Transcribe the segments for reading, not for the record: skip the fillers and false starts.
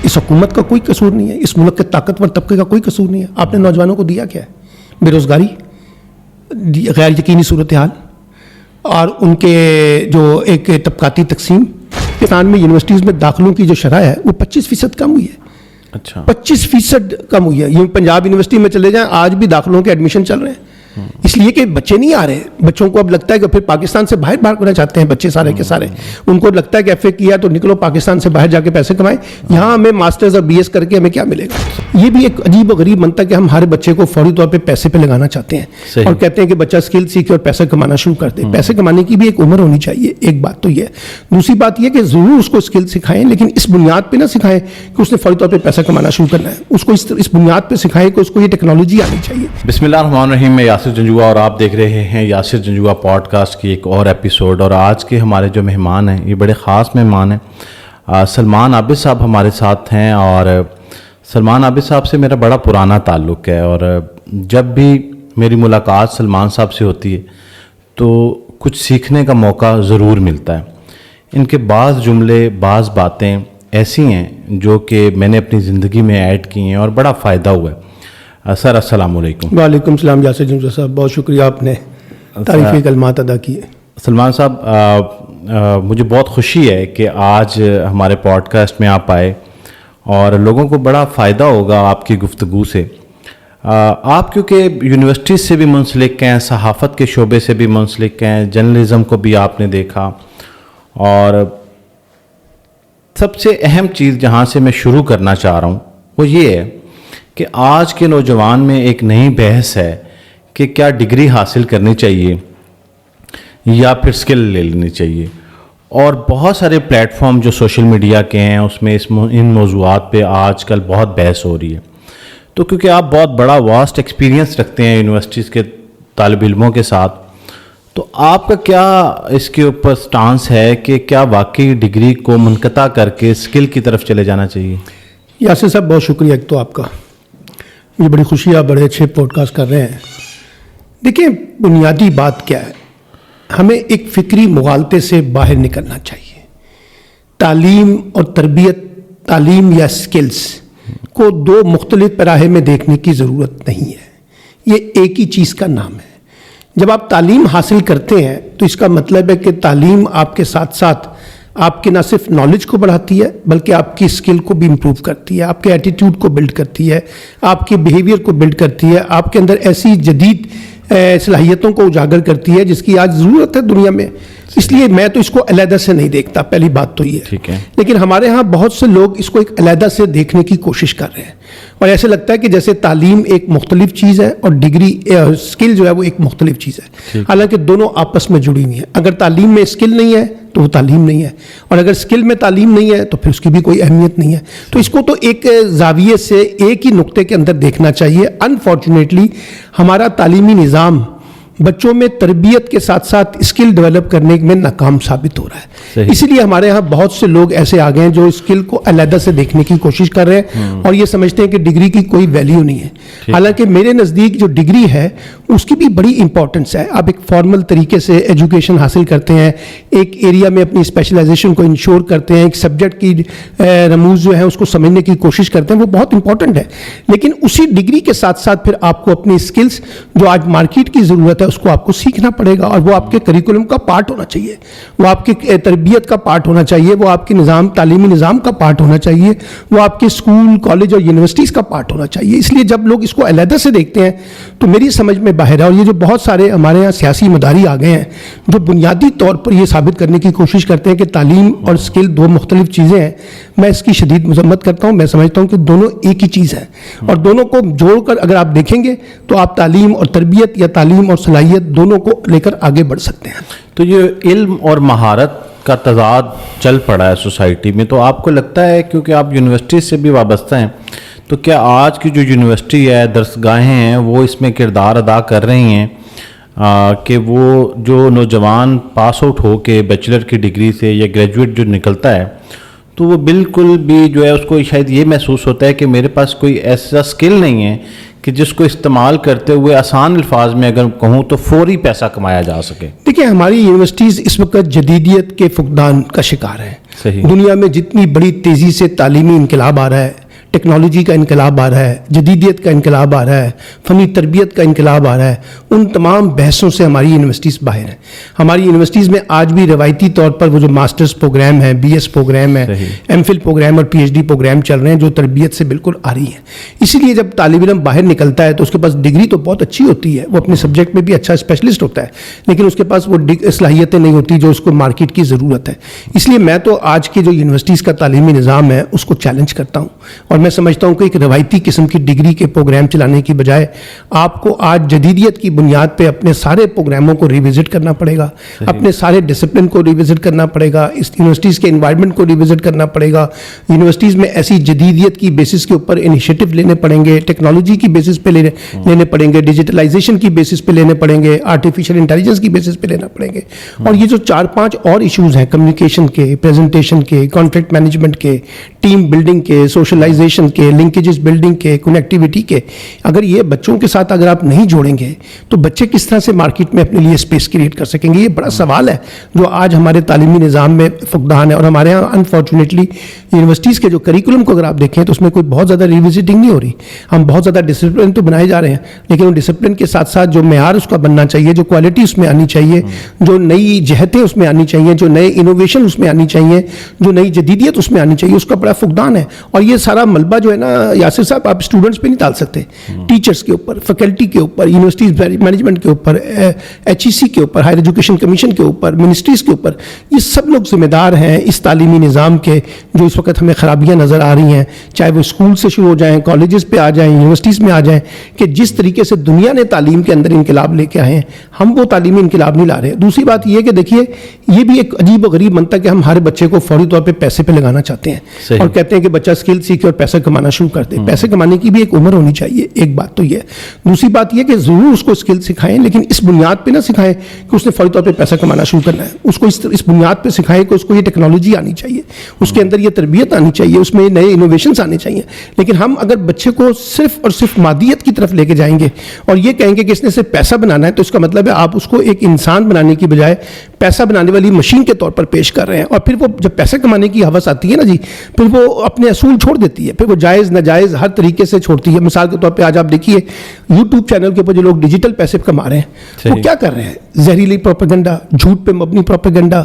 اس حکومت کا کوئی قصور نہیں ہے, اس ملک کے طاقتور طبقے کا کوئی قصور نہیں ہے. آپ نے نوجوانوں کو دیا کیا ہے؟ بے روزگاری, غیر یقینی صورتحال, اور ان کے جو ایک طبقاتی تقسیم. پاکستان میں یونیورسٹیز میں داخلوں کی جو شرح ہے وہ 25% کم ہوئی ہے. اچھا, 25% کم ہوئی ہے. یہ پنجاب یونیورسٹی میں چلے جائیں, آج بھی داخلوں کے ایڈمیشن چل رہے ہیں, اس لیے کہ بچے نہیں آ رہے. بچوں کو اب لگتا ہے کہ پھر پاکستان سے باہر کرنا چاہتے ہیں بچے سارے کے سارے. ان کو لگتا ہے کہ ایف اے کیا تو نکلو پاکستان سے باہر جا کے پیسے کمائیں, یہاں ہمیں ماسٹرز اور بی ایس کر کے ہمیں کیا ملے گا. یہ بھی ایک عجیب و غریب منطق ہے کہ ہم ہر بچے کو فوری طور پہ پیسے پہ لگانا چاہتے ہیں اور کہتے ہیں کہ بچہ اسکل سیکھے اور پیسے کمانا شروع کر دے. پیسے کمانے کی بھی ایک عمر ہونی چاہیے, ایک بات تو یہ ہے. دوسری بات یہ کہ ضرور اس کو اسکل سکھائیں, لیکن اس بنیاد پہ نہ سکھائیں کہ اس نے فوری طور پہ پیسہ کمانا شروع کرنا ہے. اس کو اس بنیاد پہ سکھائیں کہ اس کو یہ ٹیکنالوجی آنی چاہیے. بسم اللہ الرحمن الرحیم. میں یاسر جنجوعہ اور آپ دیکھ رہے ہیں یاسر جنجوعہ پوڈ کاسٹ کی ایک اور ایپیسوڈ. اور آج کے ہمارے جو مہمان ہیں یہ بڑے خاص مہمان ہیں. سلمان عابد صاحب ہمارے ساتھ ہیں, اور سلمان عابد صاحب سے میرا بڑا پرانا تعلق ہے, اور جب بھی میری ملاقات سلمان صاحب سے ہوتی ہے تو کچھ سیکھنے کا موقع ضرور ملتا ہے. ان کے بعض جملے, بعض باتیں ایسی ہیں جو کہ میں نے اپنی زندگی میں ایڈ کی ہیں اور بڑا فائدہ ہوا ہے. سر السلام علیکم. وعلیکم السلام یاسر جنجوعہ صاحب, بہت شکریہ آپ نے تعریفی کلمات ادا کیے. سلمان صاحب, مجھے بہت خوشی ہے کہ آج ہمارے پوڈ کاسٹ میں آپ آئے, اور لوگوں کو بڑا فائدہ ہوگا آپ کی گفتگو سے. آپ کیونکہ یونیورسٹی سے بھی منسلک ہیں, صحافت کے شعبے سے بھی منسلک ہیں, جرنلزم کو بھی آپ نے دیکھا, اور سب سے اہم چیز جہاں سے میں شروع کرنا چاہ رہا ہوں وہ یہ ہے کہ آج کے نوجوان میں ایک نئی بحث ہے کہ کیا ڈگری حاصل کرنی چاہیے یا پھر اسکل لے لینی چاہیے. اور بہت سارے پلیٹ فارم جو سوشل میڈیا کے ہیں اس میں ان موضوعات پہ آج کل بہت بحث ہو رہی ہے. تو کیونکہ آپ بہت بڑا واسٹ ایکسپیرینس رکھتے ہیں یونیورسٹیز کے طالب علموں کے ساتھ, تو آپ کا کیا اس کے اوپر سٹانس ہے کہ کیا واقعی ڈگری کو منقطع کر کے اسکل کی طرف چلے جانا چاہیے؟ یاسر صاحب بہت شکریہ ایک تو آپ کا, مجھے بڑی خوشی ہے, آپ بڑے اچھے پوڈ کاسٹ کر رہے ہیں. دیکھیں بنیادی بات کیا ہے, ہمیں ایک فکری مغالطے سے باہر نکلنا چاہیے. تعلیم اور تربیت, تعلیم یا اسکلس کو دو مختلف پیراہے میں دیکھنے کی ضرورت نہیں ہے, یہ ایک ہی چیز کا نام ہے. جب آپ تعلیم حاصل کرتے ہیں تو اس کا مطلب ہے کہ تعلیم آپ کے ساتھ ساتھ آپ کے نہ صرف نالج کو بڑھاتی ہے بلکہ آپ کی اسکل کو بھی امپروو کرتی ہے, آپ کے ایٹیٹیوڈ کو بلڈ کرتی ہے, آپ کے بیہیویئر کو بلڈ کرتی ہے, آپ کے اندر ایسی جدید صلاحیتوں کو اجاگر کرتی ہے جس کی آج ضرورت ہے دنیا میں. اس لیے میں تو اس کو علیحدہ سے نہیں دیکھتا, پہلی بات تو یہ ٹھیک ہے. لیکن ہمارے ہاں بہت سے لوگ اس کو ایک علیحدہ سے دیکھنے کی کوشش کر رہے ہیں, اور ایسے لگتا ہے کہ جیسے تعلیم ایک مختلف چیز ہے اور ڈگری اسکل جو ہے وہ ایک مختلف چیز ہے, حالانکہ دونوں آپس میں جڑی ہوئی ہیں. اگر تعلیم میں اسکل نہیں ہے تو وہ تعلیم نہیں ہے, اور اگر اسکل میں تعلیم نہیں ہے تو پھر اس کی بھی کوئی اہمیت نہیں ہے. تو اس کو تو ایک زاویے سے ایک ہی نقطے کے اندر دیکھنا چاہیے. انفارچونیٹلی ہمارا تعلیمی نظام بچوں میں تربیت کے ساتھ ساتھ اسکل ڈیولپ کرنے میں ناکام ثابت ہو رہا ہے. اسی لیے ہمارے ہاں بہت سے لوگ ایسے آ گئے ہیں جو اسکل کو علیحدہ سے دیکھنے کی کوشش کر رہے ہیں اور یہ سمجھتے ہیں کہ ڈگری کی کوئی ویلیو نہیں ہے. حالانکہ میرے نزدیک جو ڈگری ہے اس کی بھی بڑی امپورٹنس ہے. آپ ایک فارمل طریقے سے ایجوکیشن حاصل کرتے ہیں, ایک ایریا میں اپنی اسپیشلائزیشن کو انشور کرتے ہیں, ایک سبجیکٹ کی رموز جو ہے اس کو سمجھنے کی کوشش کرتے ہیں, وہ بہت امپورٹنٹ ہے. لیکن اسی ڈگری کے ساتھ ساتھ پھر آپ کو اپنی اسکلس جو آج مارکیٹ کی ضرورت ہے اس کو آپ کو سیکھنا پڑے گا, اور وہ آپ کے کریکولم کا پارٹ ہونا چاہیے, وہ آپ کی تربیت کا پارٹ ہونا چاہیے, وہ آپ کے تعلیمی نظام کا پارٹ ہونا چاہیے, وہ آپ کے اسکول, کالج اور یونیورسٹیز کا پارٹ ہونا چاہیے. اس لیے جب لوگ اس کو علیحدہ سے دیکھتے ہیں تو میری سمجھ میں باہر ہے. اور یہ جو بہت سارے ہمارے یہاں سیاسی مداری آ گئے ہیں جو بنیادی طور پر یہ ثابت کرنے کی کوشش کرتے ہیں کہ تعلیم اور اسکل دو مختلف چیزیں ہیں, میں اس کی شدید مذمت کرتا ہوں. میں سمجھتا ہوں کہ دونوں ایک ہی چیز ہے, اور دونوں کو جوڑ کر اگر آپ دیکھیں گے تو آپ تعلیم اور تربیت یا تعلیم اور صلاحیت دونوں کو لے کر آگے بڑھ سکتے ہیں. تو یہ علم اور مہارت کا تضاد چل پڑا ہے سوسائٹی میں, تو آپ کو لگتا ہے کیونکہ آپ یونیورسٹی سے بھی وابستہ ہیں, تو کیا آج کی جو یونیورسٹی ہے, درسگاہیں ہیں, وہ اس میں کردار ادا کر رہی ہیں کہ وہ جو نوجوان پاس آؤٹ ہو کے بیچلر کی ڈگری سے یا گریجویٹ جو نکلتا ہے تو وہ بالکل بھی جو ہے اس کو شاید یہ محسوس ہوتا ہے کہ میرے پاس کوئی ایسا اسکل نہیں ہے کہ جس کو استعمال کرتے ہوئے آسان الفاظ میں اگر کہوں تو فوری پیسہ کمایا جا سکے؟ دیکھیں ہماری یونیورسٹیز اس وقت جدیدیت کے فقدان کا شکار ہیں. صحیح. دنیا میں جتنی بڑی تیزی سے تعلیمی انقلاب آ رہا ہے, ٹیکنالوجی کا انقلاب آ رہا ہے, جدیدیت کا انقلاب آ رہا ہے, فنی تربیت کا انقلاب آ رہا ہے, ان تمام بحثوں سے ہماری یونیورسٹیز باہر ہیں. ہماری یونیورسٹیز میں آج بھی روایتی طور پر وہ جو ماسٹرز پروگرام ہے, بی ایس پروگرام ہے, ایم فل پروگرام اور پی ایچ ڈی پروگرام چل رہے ہیں جو تربیت سے بالکل آ رہی ہیں. اسی لیے جب طالب علم باہر نکلتا ہے تو اس کے پاس ڈگری تو بہت اچھی ہوتی ہے, وہ اپنے سبجیکٹ میں بھی اچھا اسپیشلسٹ ہوتا ہے, لیکن اس کے پاس وہ صلاحیتیں نہیں ہوتی جو اس کو مارکیٹ کی ضرورت ہے. اس لیے میں تو آج کے جو یونیورسٹیز کا تعلیمی نظام ہے اس کو چیلنج کرتا ہوں, اور میں سمجھتا ہوں کہ ایک روایتی قسم کی ڈگری کے پروگرام چلانے کی بجائے آپ کو آج جدیدیت کی بنیاد پہ اپنے سارے پروگراموں کو ریوزٹ کرنا پڑے گا, اپنے سارے ڈسپلن کو ریوزٹ کرنا پڑے گا, اس یونیورسٹیز کے انوائرمنٹ کو ریوزٹ کرنا پڑے گا. یونیورسٹیز میں ایسی جدیدیت کی بیسس کے اوپر انیشیٹو لینے پڑیں گے, ٹیکنالوجی کی بیسس پہ لینے پڑیں گے, ڈیجیٹلائزیشن کی بیسس پہ لینے پڑیں گے, آرٹیفیشیل انٹیلیجنس کی بیسس پہ لینا پڑیں گے. اور یہ جو 4-5 اور ایشوز ہیں, کمیونیکیشن کے, پریزنٹیشن کے, کانفلکٹ مینجمنٹ کے, ٹیم بلڈنگ کے, سوشلائزیشن کے, لنکیجز بلڈنگ کے, کنیکٹیوٹی کے, اگر یہ بچوں کے ساتھ اگر آپ نہیں جوڑیں گے تو بچے کس طرح سے مارکیٹ میں اپنے لیے اسپیس کریٹ کر سکیں گے؟ یہ بڑا سوال ہے جو آج ہمارے تعلیمی نظام میں فقدان ہے. اور ہمارے یہاں انفارچونیٹلی یونیورسٹیز کے جو کریکولم کو اگر آپ دیکھیں تو اس میں کوئی بہت زیادہ ریوزٹنگ نہیں ہو رہی. ہم بہت زیادہ ڈسپلن تو بنائے جا رہے ہیں, لیکن ان ڈسپلن کے ساتھ ساتھ جو معیار اس کا بننا چاہیے, جو کوالٹی اس میں آنی چاہیے, جو نئی جہتیں اس میں آنی چاہیے, جو نئے انوویشن اس میں آنی چاہیے, جو نئی جدیدیت اس میں آنی چاہیے, اس کا بڑا فقدان ہے. اور یہ سارا ملبہ جو ہے نا یاسر صاحب, آپ اسٹوڈنٹس پہ نہیں ڈال سکتے, ٹیچرس کے اوپر, فیکلٹی کے اوپر, یونیورسٹیز مینجمنٹ کے اوپر, ایچ ای سی کے اوپر, ہائر ایجوکیشن کمیشن کے اوپر, منسٹریز کے اوپر. یہ سب لوگ ذمہ دار ہیں اس تعلیمی نظام کے جو اس وقت ہمیں خرابیاں نظر آ رہی ہیں, چاہے وہ اسکول سے شروع ہو جائیں, کالجز پہ آ جائیں, یونیورسٹیز میں آ جائیں, کہ جس طریقے سے دنیا نے تعلیم کے اندر انقلاب لے کے آئے ہیں ہم وہ تعلیمی انقلاب نہیں لا رہے. دوسری بات یہ کہ دیکھیے یہ بھی ایک عجیب و غریب منطق ہے کہ ہم ہر بچے کو فوری طور پہ پیسے پہ لگانا چاہتے ہیں اور کہتے ہیں کہ بچہ اسکل سیکھے اور پیسہ کمانا شروع کر دے. پیسے کمانے کی بھی ایک عمر ہونی چاہیے, ایک بات تو یہ. دوسری بات یہ کہ ضرور اس کو اسکل سکھائیں, لیکن اس بنیاد پہ نہ سکھائیں کہ اس نے فوری طور پہ پیسہ کمانا شروع کرنا ہے. اس کو اس بنیاد پہ سکھائیں کہ اس کو یہ ٹیکنالوجی آنی چاہیے, اس کے اندر یہ تربیت آنی چاہیے, اس میں نئے انوویشنز آنے چاہیے. لیکن ہم اگر بچے کو صرف اور صرف مادیت کی طرف لے کے جائیں گے اور یہ کہیں گے کہ اس نے صرف پیسہ بنانا ہے, تو اس کا مطلب ہے آپ اس کو ایک انسان بنانے کی بجائے پیسہ بنانے والی مشین کے طور پر پیش کر رہے ہیں. اور پھر وہ جب پیسہ کمانے کی ہوس آتی ہے نا جی, پھر وہ اپنے اصول چھوڑ دیتی ہے, پھر وہ جائز ناجائز ہر طریقے سے چھوڑتی ہے. مثال کے طور پہ آج آپ دیکھیے یوٹیوب چینل کے اوپر جو لوگ ڈیجیٹل پیسے کما رہے ہیں وہ کیا کر رہے ہیں؟ زہریلی پروپیگنڈا, جھوٹ پہ مبنی پروپیگنڈا,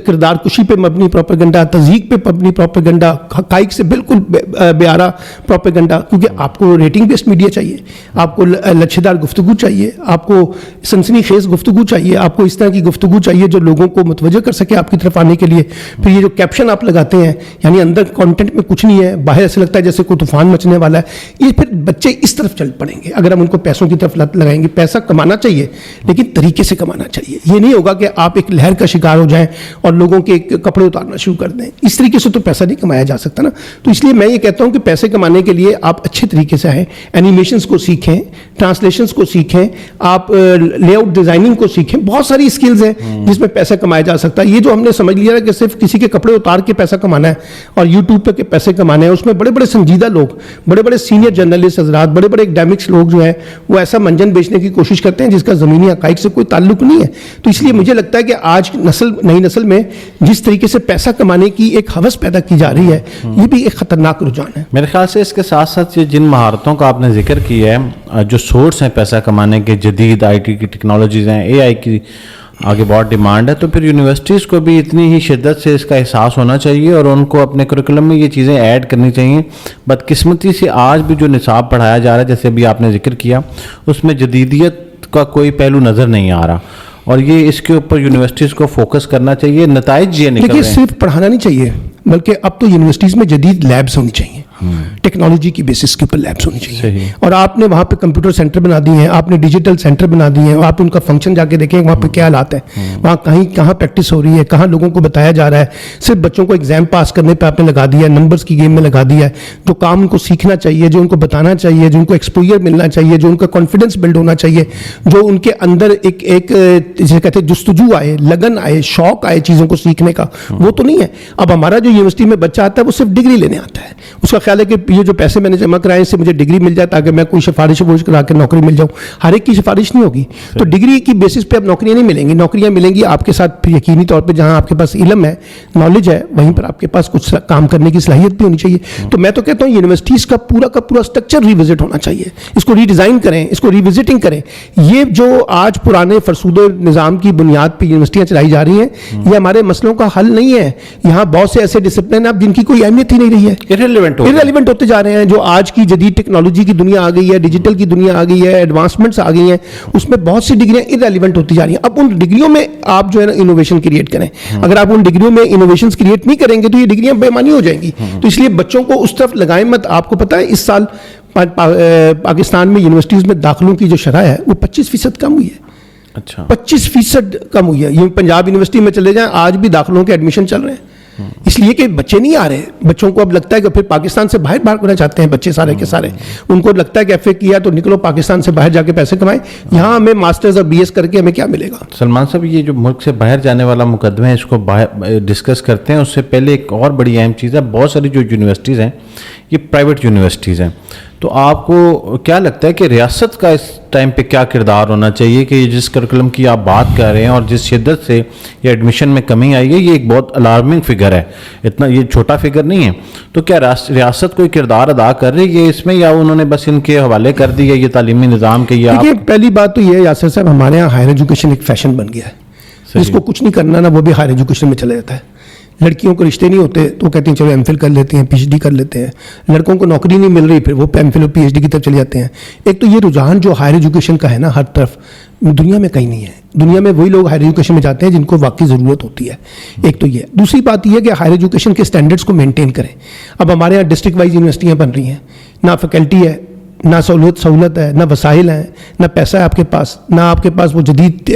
کردار کشی پہ مبنی پروپیگنڈا, تضحیق پہ مبنی پروپیگنڈا, حقائق سے بالکل بے آرا پروپیگنڈا. کیونکہ آپ کو ریٹنگ بیسڈ میڈیا چاہیے, آپ کو لچھے دار گفتگو چاہیے, آپ کو سنسنی خیز گفتگو چاہیے, آپ کو اس طرح کی گفتگو چاہیے جو لوگوں کو متوجہ کر سکے آپ کی طرف آنے کے لیے. پھر یہ جو کیپشن آپ لگاتے ہیں, یعنی اندر کانٹینٹ میں کچھ نہیں ہے, باہر ایسے لگتا ہے جیسے کوئی طوفان مچنے والا ہے. یہ پھر بچے اس طرف چل پڑیں گے اگر ہم ان کو پیسوں کی طرف لت لگائیں گے. پیسہ کمانا چاہیے لیکن طریقے سے کمانا چاہیے. یہ نہیں ہوگا کہ آپ ایک لہر کا شکار ہو جائیں اور لوگوں کے کپڑے اتارنا شروع کر دیں. اس طریقے سے تو پیسہ نہیں کمایا جا سکتا نا. تو اس لیے میں یہ کہتا ہوں کہ پیسے کمانے کے لیے آپ اچھے طریقے سے آئیں, اینیمیشنز کو سیکھیں, ٹرانسلیشنز کو سیکھیں, آپ لے آؤٹ ڈیزائننگ کو سیکھیں. بہت ساری اسکلز ہیں جس میں پیسہ کمایا جا سکتا ہے. یہ جو ہم نے سمجھ لیا کہ صرف کسی کے کپڑے اتار کے پیسہ کمانا ہے اور یوٹیوب پہ پیسے کمانے ہیں, اس میں بڑے بڑے سنجیدہ لوگ, بڑے بڑے سینئر جرنلسٹ حضرات, بڑے بڑے اکیڈمکس لوگ جو ہیں وہ ایسا منجن بیچنے کی کوشش کرتے ہیں جس کا زمینی حقائق سے کوئی تعلق نہیں ہے. تو اس لیے مجھے لگتا ہے کہ آج نئی نسل میں جس طریقے سے پیسہ کمانے کی ایک ہوس پیدا کی جا رہی ہے یہ بھی ایک خطرناک رجحان ہے. میرے خیال سے اس کے ساتھ ساتھ یہ جن مہارتوں کا آپ نے ذکر کیا ہے, جو سورس ہیں پیسہ کمانے کے, جدید آئی ٹی کی ٹیکنالوجیز ہیں, اے آئی کی آگے بہت ڈیمانڈ ہے, تو پھر یونیورسٹیز کو بھی اتنی ہی شدت سے اس کا احساس ہونا چاہیے اور ان کو اپنے کریکولم میں یہ چیزیں ایڈ کرنی چاہیے. بدقسمتی سے آج بھی جو نصاب پڑھایا جا رہا ہے, جیسے ابھی آپ نے ذکر کیا, اس میں جدیدیت کا کوئی پہلو نظر نہیں آ رہا, اور یہ اس کے اوپر یونیورسٹیز کو فوکس کرنا چاہیے. نتائج یہ نکل رہے ہیں. صرف پڑھانا نہیں چاہیے بلکہ اب تو یونیورسٹیز میں جدید لیبز ہونی چاہیے, ٹیکنالوجی کی بیسس کے اوپر لیبس ہونی چاہیے. اور آپ نے وہاں پہ کمپیوٹر سینٹر بنا دیے ہیں, آپ نے ڈیجیٹل سینٹر بنا دیے ہیں, آپ ان کا فنکشن جا کے دیکھیں وہاں پہ کیا حالات ہیں, وہاں کہاں پریکٹس ہو رہی ہے, کہاں لوگوں کو بتایا جا رہا ہے. صرف بچوں کو ایگزام پاس کرنے پہ آپ نے لگا دیا ہے, نمبرز کی گیم میں لگا دیا ہے. جو کام ان کو سیکھنا چاہیے, جو ان کو بتانا چاہیے, جو ان کو ایکسپوجر ملنا چاہیے, جو ان کا کانفیڈنس بلڈ ہونا چاہیے, جو ان کے اندر ایک جسے کہتے ہیں جستجو آئے, لگن آئے, شوق آئے چیزوں کو سیکھنے کا, وہ تو نہیں ہے. اب ہمارا جو یونیورسٹی میں بچہ آتا ہے وہ صرف ڈگری لینے آتا ہے, اس کا خیال ہے کہ یہ جو پیسے میں نے جمع کرائے اس سے مجھے ڈگری مل جائے تاکہ میں کوئی سفارش کرا کے نوکری مل جاؤں. ہر ایک کی سفارش نہیں ہوگی, تو ڈگری کی بیسس پہ اب نوکریاں نہیں ملیں گی. نوکریاں ملیں گی آپ کے ساتھ پھر یقینی طور پہ جہاں آپ کے پاس علم ہے, نالج ہے, وہیں پر آپ کے پاس کچھ کام کرنے کی صلاحیت بھی ہونی چاہیے. تو میں تو کہتا ہوں یونیورسٹیز کا پورا اسٹرکچر ریوزٹ ہونا چاہیے, اس کو ری ڈیزائن کریں, اس کو ریوزٹنگ کریں. یہ جو آج پرانے فرسودہ نظام کی بنیاد پہ یونیورسٹیاں چلائی جا رہی ہیں یہ ہمارے مسئلوں کا حل نہیں ہے. یہاں بہت سے ایسے ڈسپلن ہیں اب جن کی کوئی اہمیت ہی نہیں رہی ہے, irrelevant ہوتے جا رہے ہیں. جو آج کی جدید ٹیکنالوجی کی دنیا آ گئی ہے, ڈیجیٹل کی دنیا آ گئی ہے, ایڈوانسمنٹس آ گئی ہیں, اس میں بہت سی ڈگریاں irrelevant ہوتی جا رہی ہیں. اب ان ڈگریوں میں آپ جو ہے نا انوویشن کریٹ کریں. اگر آپ ان ڈگریوں میں انوویشنز کریٹ نہیں کریں گے تو یہ ڈگریاں بے معنی ہو جائیں گی. تو اس لیے بچوں کو اس طرف لگائیں مت. آپ کو پتہ ہے اس سال پاکستان میں یونیورسٹیز میں داخلوں کی جو شرح ہے وہ 25% کم ہوئی ہے. اچھا 25% کم ہوئی ہے. یہ پنجاب یونیورسٹی میں چلے جائیں آج بھی داخلوں کے ایڈمیشن چل رہے ہیں, اس لیے کہ بچے نہیں آ رہے. بچوں کو اب لگتا ہے کہ پھر پاکستان سے باہر کرنا چاہتے ہیں بچے سارے کے سارے. ان کو لگتا ہے کہ ایف اے کیا تو نکلو پاکستان سے باہر جا کے پیسے کمائیں, یہاں ہمیں ماسٹرز اور بی ایس کر کے ہمیں کیا ملے گا. سلمان صاحب, یہ جو ملک سے باہر جانے والا مقدمہ ہے اس کو ڈسکس کرتے ہیں. اس سے پہلے ایک اور بڑی اہم چیز ہے, بہت ساری جو یونیورسٹیز ہیں یہ پرائیویٹ یونیورسٹیز ہیں. تو آپ کو کیا لگتا ہے کہ ریاست کا اس ٹائم پہ کیا کردار ہونا چاہیے کہ جس کرکلم کی آپ بات کر رہے ہیں اور جس شدت سے یہ ایڈمیشن میں کمی آئی ہے, یہ ایک بہت الارمنگ فگر ہے, اتنا یہ چھوٹا فگر نہیں ہے. تو کیا ریاست کوئی کردار ادا کر رہی ہے اس میں, یا انہوں نے بس ان کے حوالے کر دی ہے یہ تعلیمی نظام کے؟ یہ دیکھیے پہلی بات تو یہ ہے یاسر صاحب, ہمارے یہاں ہائر ایجوکیشن ایک فیشن بن گیا ہے. جس کو کچھ نہیں کرنا نا وہ بھی ہائر ایجوکیشن میں چلا جاتا ہے. لڑکیوں کو رشتے نہیں ہوتے تو وہ کہتے ہیں چلو ایم فل کر لیتے ہیں, پی ایچ ڈی کر لیتے ہیں. لڑکوں کو نوکری نہیں مل رہی پھر وہ ایم فل اور پی ایچ ڈی کی طرف چلے جاتے ہیں. ایک تو یہ رجحان جو ہائر ایجوکیشن کا ہے نا ہر طرف, دنیا میں کہیں نہیں ہے. دنیا میں وہی لوگ ہائر ایجوکیشن میں جاتے ہیں جن کو واقعی ضرورت ہوتی ہے. ایک تو یہ. دوسری بات یہ ہے کہ ہائر ایجوکیشن کے اسٹینڈرڈس کو مینٹین کریں. اب ہمارے یہاں ڈسٹرکٹ وائز یونیورسٹیاں بن رہی ہیں, نہ فیکلٹی ہے, نہ سہولت ہے, نہ وسائل ہیں, نہ پیسہ ہے آپ کے پاس, نہ آپ کے پاس وہ جدید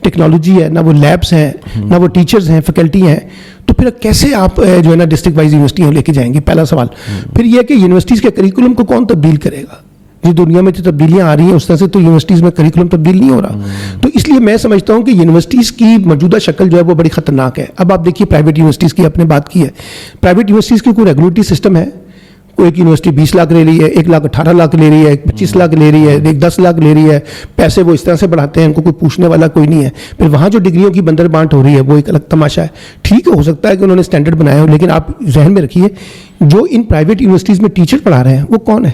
ٹیکنالوجی ہے, نہ وہ لیبس ہیں, نہ وہ ٹیچرز ہیں, فیکلٹی ہیں. تو پھر کیسے آپ جو ہے نا ڈسٹرکٹ وائز یونیورسٹیاں لے کے جائیں گے؟ پہلا سوال. پھر یہ کہ یونیورسٹیز کے کریکولم کو کون تبدیل کرے گا؟ جو دنیا میں جو تبدیلیاں آ رہی ہیں اس طرح سے تو یونیورسٹیز میں کریکولم تبدیل نہیں ہو رہا. تو اس لیے میں سمجھتا ہوں کہ یونیورسٹیز کی موجودہ شکل جو ہے وہ بڑی خطرناک ہے. اب آپ دیکھیے پرائیویٹ یونیورسٹیز کی آپ نے بات کی ہے, پرائیویٹ یونیورسٹیز کی کوئی ریگولیٹری سسٹم ہے؟ کوئی ایک یونیورسٹی 20 لاکھ لے رہی ہے, 1,18,00,000 لے رہی ہے, 25 لاکھ لے رہی ہے, ایک 10 لاکھ لے رہی ہے. پیسے وہ اس طرح سے بڑھاتے ہیں, ان کو کوئی پوچھنے والا کوئی نہیں ہے. پھر وہاں جو ڈگریوں کی بندر بانٹ ہو رہی ہے وہ ایک الگ تماشا ہے. ٹھیک ہے, ہو سکتا ہے کہ انہوں نے اسٹینڈرڈ بنایا ہو, لیکن آپ ذہن میں رکھیے جو ان پرائیویٹ یونیورسٹیز میں ٹیچر پڑھا رہے ہیں وہ کون ہے؟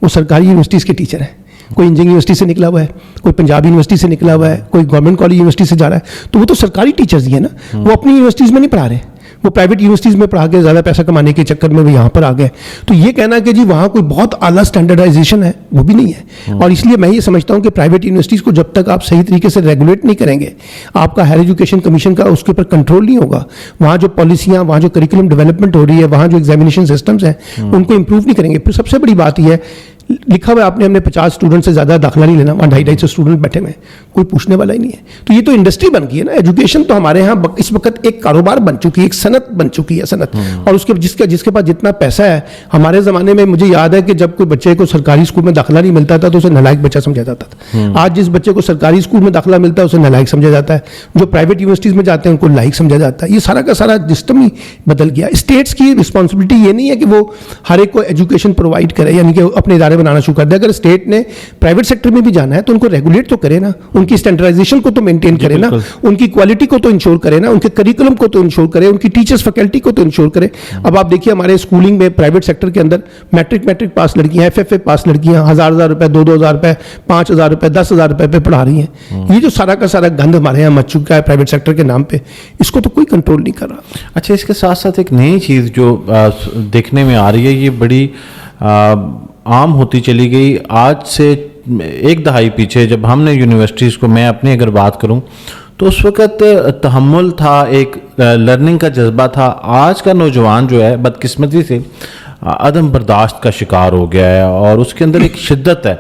وہ سرکاری یونیورسٹیز کے ٹیچر ہیں. کوئی انجینئرنگ یونیورسٹی سے نکلا ہوا ہے, کوئی پنجاب یونیورسٹی سے نکلا ہوا ہے, کوئی گورنمنٹ کالج یونیورسٹی سے جا رہا ہے. تو وہ تو سرکاری ٹیچرز ہی ہیں نا, وہ اپنی یونیورسٹیز میں نہیں پڑھا رہے, وہ پرائیویٹ یونیورسٹیز میں پڑھا کے زیادہ پیسہ کمانے کے چکر میں وہ یہاں پر آ گئے. تو یہ کہنا کہ جی وہاں کوئی بہت اعلیٰ اسٹینڈرڈائزیشن ہے وہ بھی نہیں ہے. اور اس لیے میں یہ سمجھتا ہوں کہ پرائیویٹ یونیورسٹیز کو جب تک آپ صحیح طریقے سے ریگولیٹ نہیں کریں گے, آپ کا ہائر ایجوکیشن کمیشن کا اس کے اوپر کنٹرول نہیں ہوگا, وہاں جو پالیسیاں, وہاں جو کریکولم ڈیولپمنٹ ہو رہی ہے, وہاں جو ایگزامینیشن سسٹمز ہیں ان کو امپروو نہیں کریں گے. پھر سب سے بڑی بات یہ ہے, لکھا ہوا ہے آپ نے, ہم نے 50 اسٹوڈنٹ سے زیادہ داخلہ نہیں لینا, وہاں 250 اسٹوڈنٹ بیٹھے ہوئے ہیں, کوئی پوچھنے والا ہی نہیں ہے. تو یہ تو انڈسٹری بن گئی ہے نا. ایجوکیشن تو ہمارے ہاں اس وقت ایک کاروبار بن چکی ہے, ایک صنعت بن چکی ہے, صنعت. اور اس کے جس کے پاس جتنا پیسہ ہے, ہمارے زمانے میں مجھے یاد ہے کہ جب کوئی بچے کو سرکاری اسکول میں داخلہ نہیں ملتا تھا تو اسے نالائق بچہ سمجھا جاتا تھا. آج جس بچے کو سرکاری اسکول میں داخلہ ملتا ہے اسے نالائق سمجھا جاتا ہے, جو پرائیویٹ یونیورسٹیز میں جاتے ہیں ان کو لائق سمجھا جاتا ہے. یہ سارا کا سارا سسٹم ہی بدل گیا. اسٹیٹس کی رسپانسبلٹی یہ نہیں ہے کہ وہ ہر ایک کو ایجوکیشن پرووائڈ کرے, یعنی کہ اپنے ادارے بنانا شروع کر دے. اگر اسٹیٹ نے پرائیویٹ سیکٹر میں بھی جانا ہے تو ان کو ریگولیٹ تو کرے نا, ان کی اسٹینڈرڈائزیشن کو تو مینٹین کرے نا, ان کی کوالٹی کو تو انشور کرے نا, ان کے کریکولم کو تو انشور کرے, ان کی ٹیچرز فیکلٹی کو تو انشور کرے. اب آپ دیکھیے ہمارے اسکولنگ میں پرائیویٹ سیکٹر کے اندر میٹرک پاس لڑکیاں, ایف ایف اے پاس لڑکیاں 1,000 روپے, 2,000 روپے, 5,000 روپے, 10,000 روپے پہ پڑھا رہی ہیں. یہ جو سارا کا سارا گند ہمارے یہاں مچ چکا ہے پرائیویٹ سیکٹر کے نام پہ, اس کو تو کوئی کنٹرول نہیں کر رہا. اچھا, اس کے ساتھ ساتھ ایک نئی چیز جو دیکھنے میں آ رہی ہے, یہ بڑی عام ہوتی چلی گئی. آج سے ایک دہائی پیچھے جب ہم نے یونیورسٹیز کو, میں اپنی اگر بات کروں تو اس وقت تحمل تھا, ایک لرننگ کا جذبہ تھا. آج کا نوجوان جو ہے بدقسمتی سے عدم برداشت کا شکار ہو گیا ہے, اور اس کے اندر ایک شدت ہے,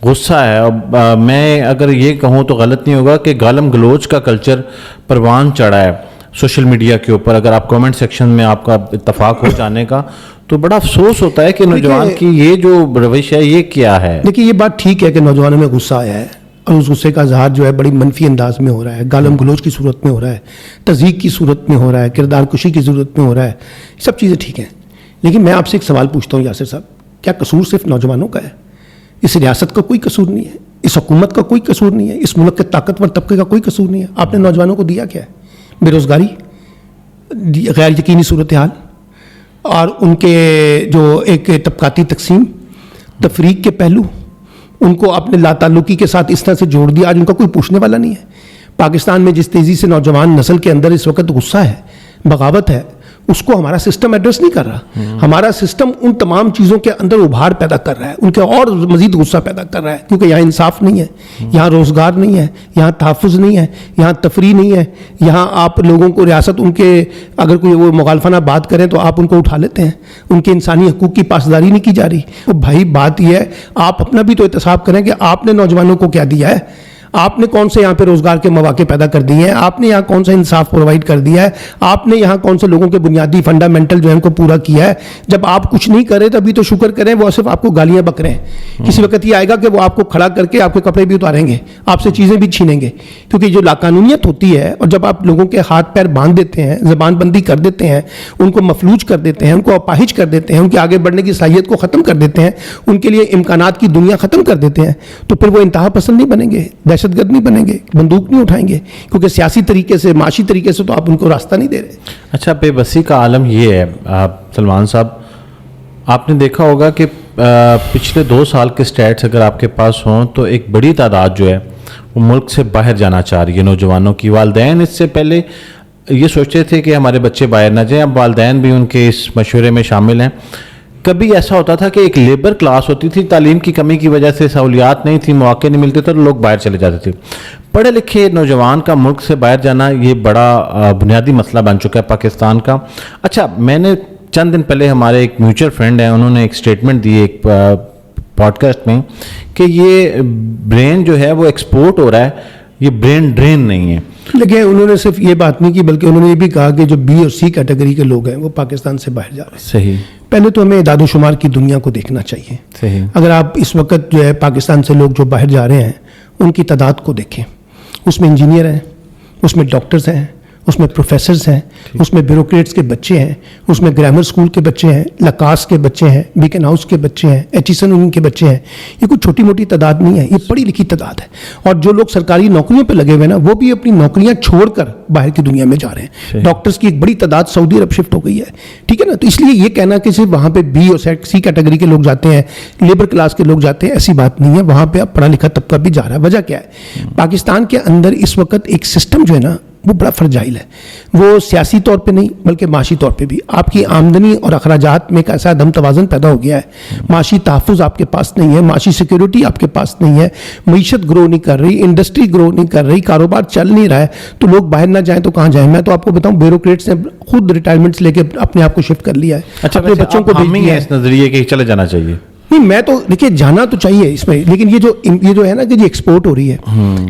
غصہ ہے. میں اگر یہ کہوں تو غلط نہیں ہوگا کہ گالم گلوچ کا کلچر پروان چڑھا ہے سوشل میڈیا کے اوپر. اگر آپ کامنٹ سیکشن میں آپ کا اتفاق ہو جانے کا تو بڑا افسوس ہوتا ہے کہ نوجوان کی یہ جو روش ہے یہ کیا ہے. دیکھیے یہ بات ٹھیک ہے کہ نوجوانوں میں غصہ آیا ہے, اور اس غصے کا اظہار جو ہے بڑی منفی انداز میں ہو رہا ہے, گالم گلوچ کی صورت میں ہو رہا ہے, تضحیک کی صورت میں ہو رہا ہے, کردار کشی کی صورت میں ہو رہا ہے. سب چیزیں ٹھیک ہیں, لیکن میں آپ سے ایک سوال پوچھتا ہوں یاسر صاحب, کیا قصور صرف نوجوانوں کا ہے؟ اس ریاست کا کوئی قصور نہیں ہے, اس حکومت کا کوئی قصور نہیں ہے, اس ملک کے طاقتور طبقے کا کوئی قصور نہیں ہے. آپ نے نوجوانوں کو دیا کیا ہے؟ بے روزگاری, غیر یقینی صورتحال, اور ان کے جو ایک طبقاتی تقسیم, تفریق کے پہلو, ان کو اپنے لا تعلقی کے ساتھ اس طرح سے جوڑ دیا. آج ان کا کوئی پوچھنے والا نہیں ہے. پاکستان میں جس تیزی سے نوجوان نسل کے اندر اس وقت غصہ ہے, بغاوت ہے, اس کو ہمارا سسٹم ایڈریس نہیں کر رہا. ہمارا سسٹم ان تمام چیزوں کے اندر ابھار پیدا کر رہا ہے, ان کے اور مزید غصہ پیدا کر رہا ہے, کیونکہ یہاں انصاف نہیں ہے, یہاں روزگار نہیں ہے, یہاں تحفظ نہیں ہے, یہاں تفریح نہیں ہے, یہاں آپ لوگوں کو ریاست ان کے اگر کوئی وہ مخالفانہ بات کریں تو آپ ان کو اٹھا لیتے ہیں, ان کے انسانی حقوق کی پاسداری نہیں کی جا رہی. تو بھائی بات یہ ہے, آپ اپنا بھی تو احتساب کریں کہ آپ نے نوجوانوں کو کیا دیا ہے, آپ نے کون سے یہاں پہ روزگار کے مواقع پیدا کر دیے ہیں, آپ نے یہاں کون سا انصاف پرووائڈ کر دیا ہے, آپ نے یہاں کون سے لوگوں کے بنیادی فنڈامنٹل جو ہے ان کو پورا کیا ہے. جب آپ کچھ نہیں کرے تبھی تو شکر کریں, وہ صرف آپ کو گالیاں بک رہے ہیں. کسی وقت یہ آئے گا کہ وہ آپ کو کھڑا کر کے آپ کے کپڑے بھی اتاریں گے, آپ سے چیزیں بھی چھینیں گے, کیونکہ جو لاقانونیت ہوتی ہے اور جب آپ لوگوں کے ہاتھ پیر باندھ دیتے ہیں, زبان بندی کر دیتے ہیں, ان کو مفلوج کر دیتے ہیں, ان کو اپاہج کر دیتے ہیں, ان کے آگے بڑھنے کی صلاحیت کو ختم کر دیتے ہیں, ان کے لیے امکانات کی دنیا ختم کر دیتے ہیں, تو پھر وہ انتہا پسند نہیں بنیں گے, دہشت گرد نہیں بنیں گے, بندوق نہیں اٹھائیں گے, کیونکہ سیاسی طریقے سے, معاشی طریقے سے تو آپ ان کو راستہ نہیں دے رہے. اچھا, بے بسی کا عالم یہ ہے سلمان صاحب, آپ نے دیکھا ہوگا کہ پچھلے 2 سال کے سٹیٹس اگر آپ کے پاس ہوں تو ایک بڑی تعداد جو ہے وہ ملک سے باہر جانا چاہ رہی ہے نوجوانوں کی. والدین اس سے پہلے یہ سوچتے تھے کہ ہمارے بچے باہر نہ جائیں, اب والدین بھی ان کے اس مشورے میں شامل ہیں. کبھی ایسا ہوتا تھا کہ ایک لیبر کلاس ہوتی تھی, تعلیم کی کمی کی وجہ سے سہولیات نہیں تھی, مواقع نہیں ملتے تھے, تو لوگ باہر چلے جاتے تھے. پڑھے لکھے نوجوان کا ملک سے باہر جانا یہ بڑا بنیادی مسئلہ بن چکا ہے پاکستان کا. اچھا, میں نے چند دن پہلے ہمارے ایک میوچل فرینڈ ہیں, انہوں نے ایک اسٹیٹمنٹ دی ایک پوڈ کاسٹ میں کہ یہ برین جو ہے وہ ایکسپورٹ ہو رہا ہے, یہ برین ڈرین نہیں ہے. لیکن انہوں نے صرف یہ بات نہیں کی, بلکہ انہوں نے یہ بھی کہا کہ جو بی اور سی کیٹیگری کے لوگ ہیں وہ پاکستان سے باہر جا رہے ہیں. صحیح. پہلے تو ہمیں اعداد و شمار کی دنیا کو دیکھنا چاہیے. صحیح. اگر آپ اس وقت جو ہے پاکستان سے لوگ جو باہر جا رہے ہیں ان کی تعداد کو دیکھیں, اس میں انجینئر ہیں, اس میں ڈاکٹرز ہیں, اس میں پروفیسرز ہیں, اس میں بیوروکریٹس کے بچے ہیں, اس میں گرامر اسکول کے بچے ہیں, لکاس کے بچے ہیں, بیکن ہاؤس کے بچے ہیں, ایچیسن ان کے بچے ہیں. یہ کوئی چھوٹی موٹی تعداد نہیں ہے, یہ پڑھی لکھی تعداد ہے. اور جو لوگ سرکاری نوکریوں پہ لگے ہوئے ہیں نا, وہ بھی اپنی نوکریاں چھوڑ کر باہر کی دنیا میں جا رہے ہیں. ڈاکٹرز کی ایک بڑی تعداد سعودی عرب شفٹ ہو گئی ہے, ٹھیک ہے نا. تو اس لیے یہ کہنا کہ صرف وہاں پہ بی اور سی کیٹیگری کے لوگ جاتے ہیں, لیبر کلاس کے لوگ جاتے ہیں, ایسی بات نہیں ہے. وہاں پہ اب پڑھا لکھا طبقہ بھی جا رہا ہے. وجہ کیا ہے؟ پاکستان کے اندر اس وقت ایک سسٹم جو ہے نا وہ بڑا فرجائل ہے. وہ سیاسی طور پہ نہیں بلکہ معاشی طور پہ بھی. آپ کی آمدنی اور اخراجات میں ایک ایسا عدم توازن پیدا ہو گیا ہے. معاشی تحفظ آپ کے پاس نہیں ہے, معاشی سیکیورٹی آپ کے پاس نہیں ہے, معیشت گرو نہیں کر رہی, انڈسٹری گرو نہیں کر رہی, کاروبار چل نہیں رہا ہے, تو لوگ باہر نہ جائیں تو کہاں جائیں؟ میں تو آپ کو بتاؤں, بیوروکریٹس نے خود ریٹائرمنٹس لے کے اپنے آپ کو شفٹ کر لیا ہے. اچھا, اپنے بچوں کو بھیج دیا ہے. اس نظریے کہ چلے جانا چاہیے. نہیں, میں تو دیکھیے جانا تو چاہیے اس میں, لیکن یہ جو ہے نا کہ یہ ایکسپورٹ ہو رہی ہے.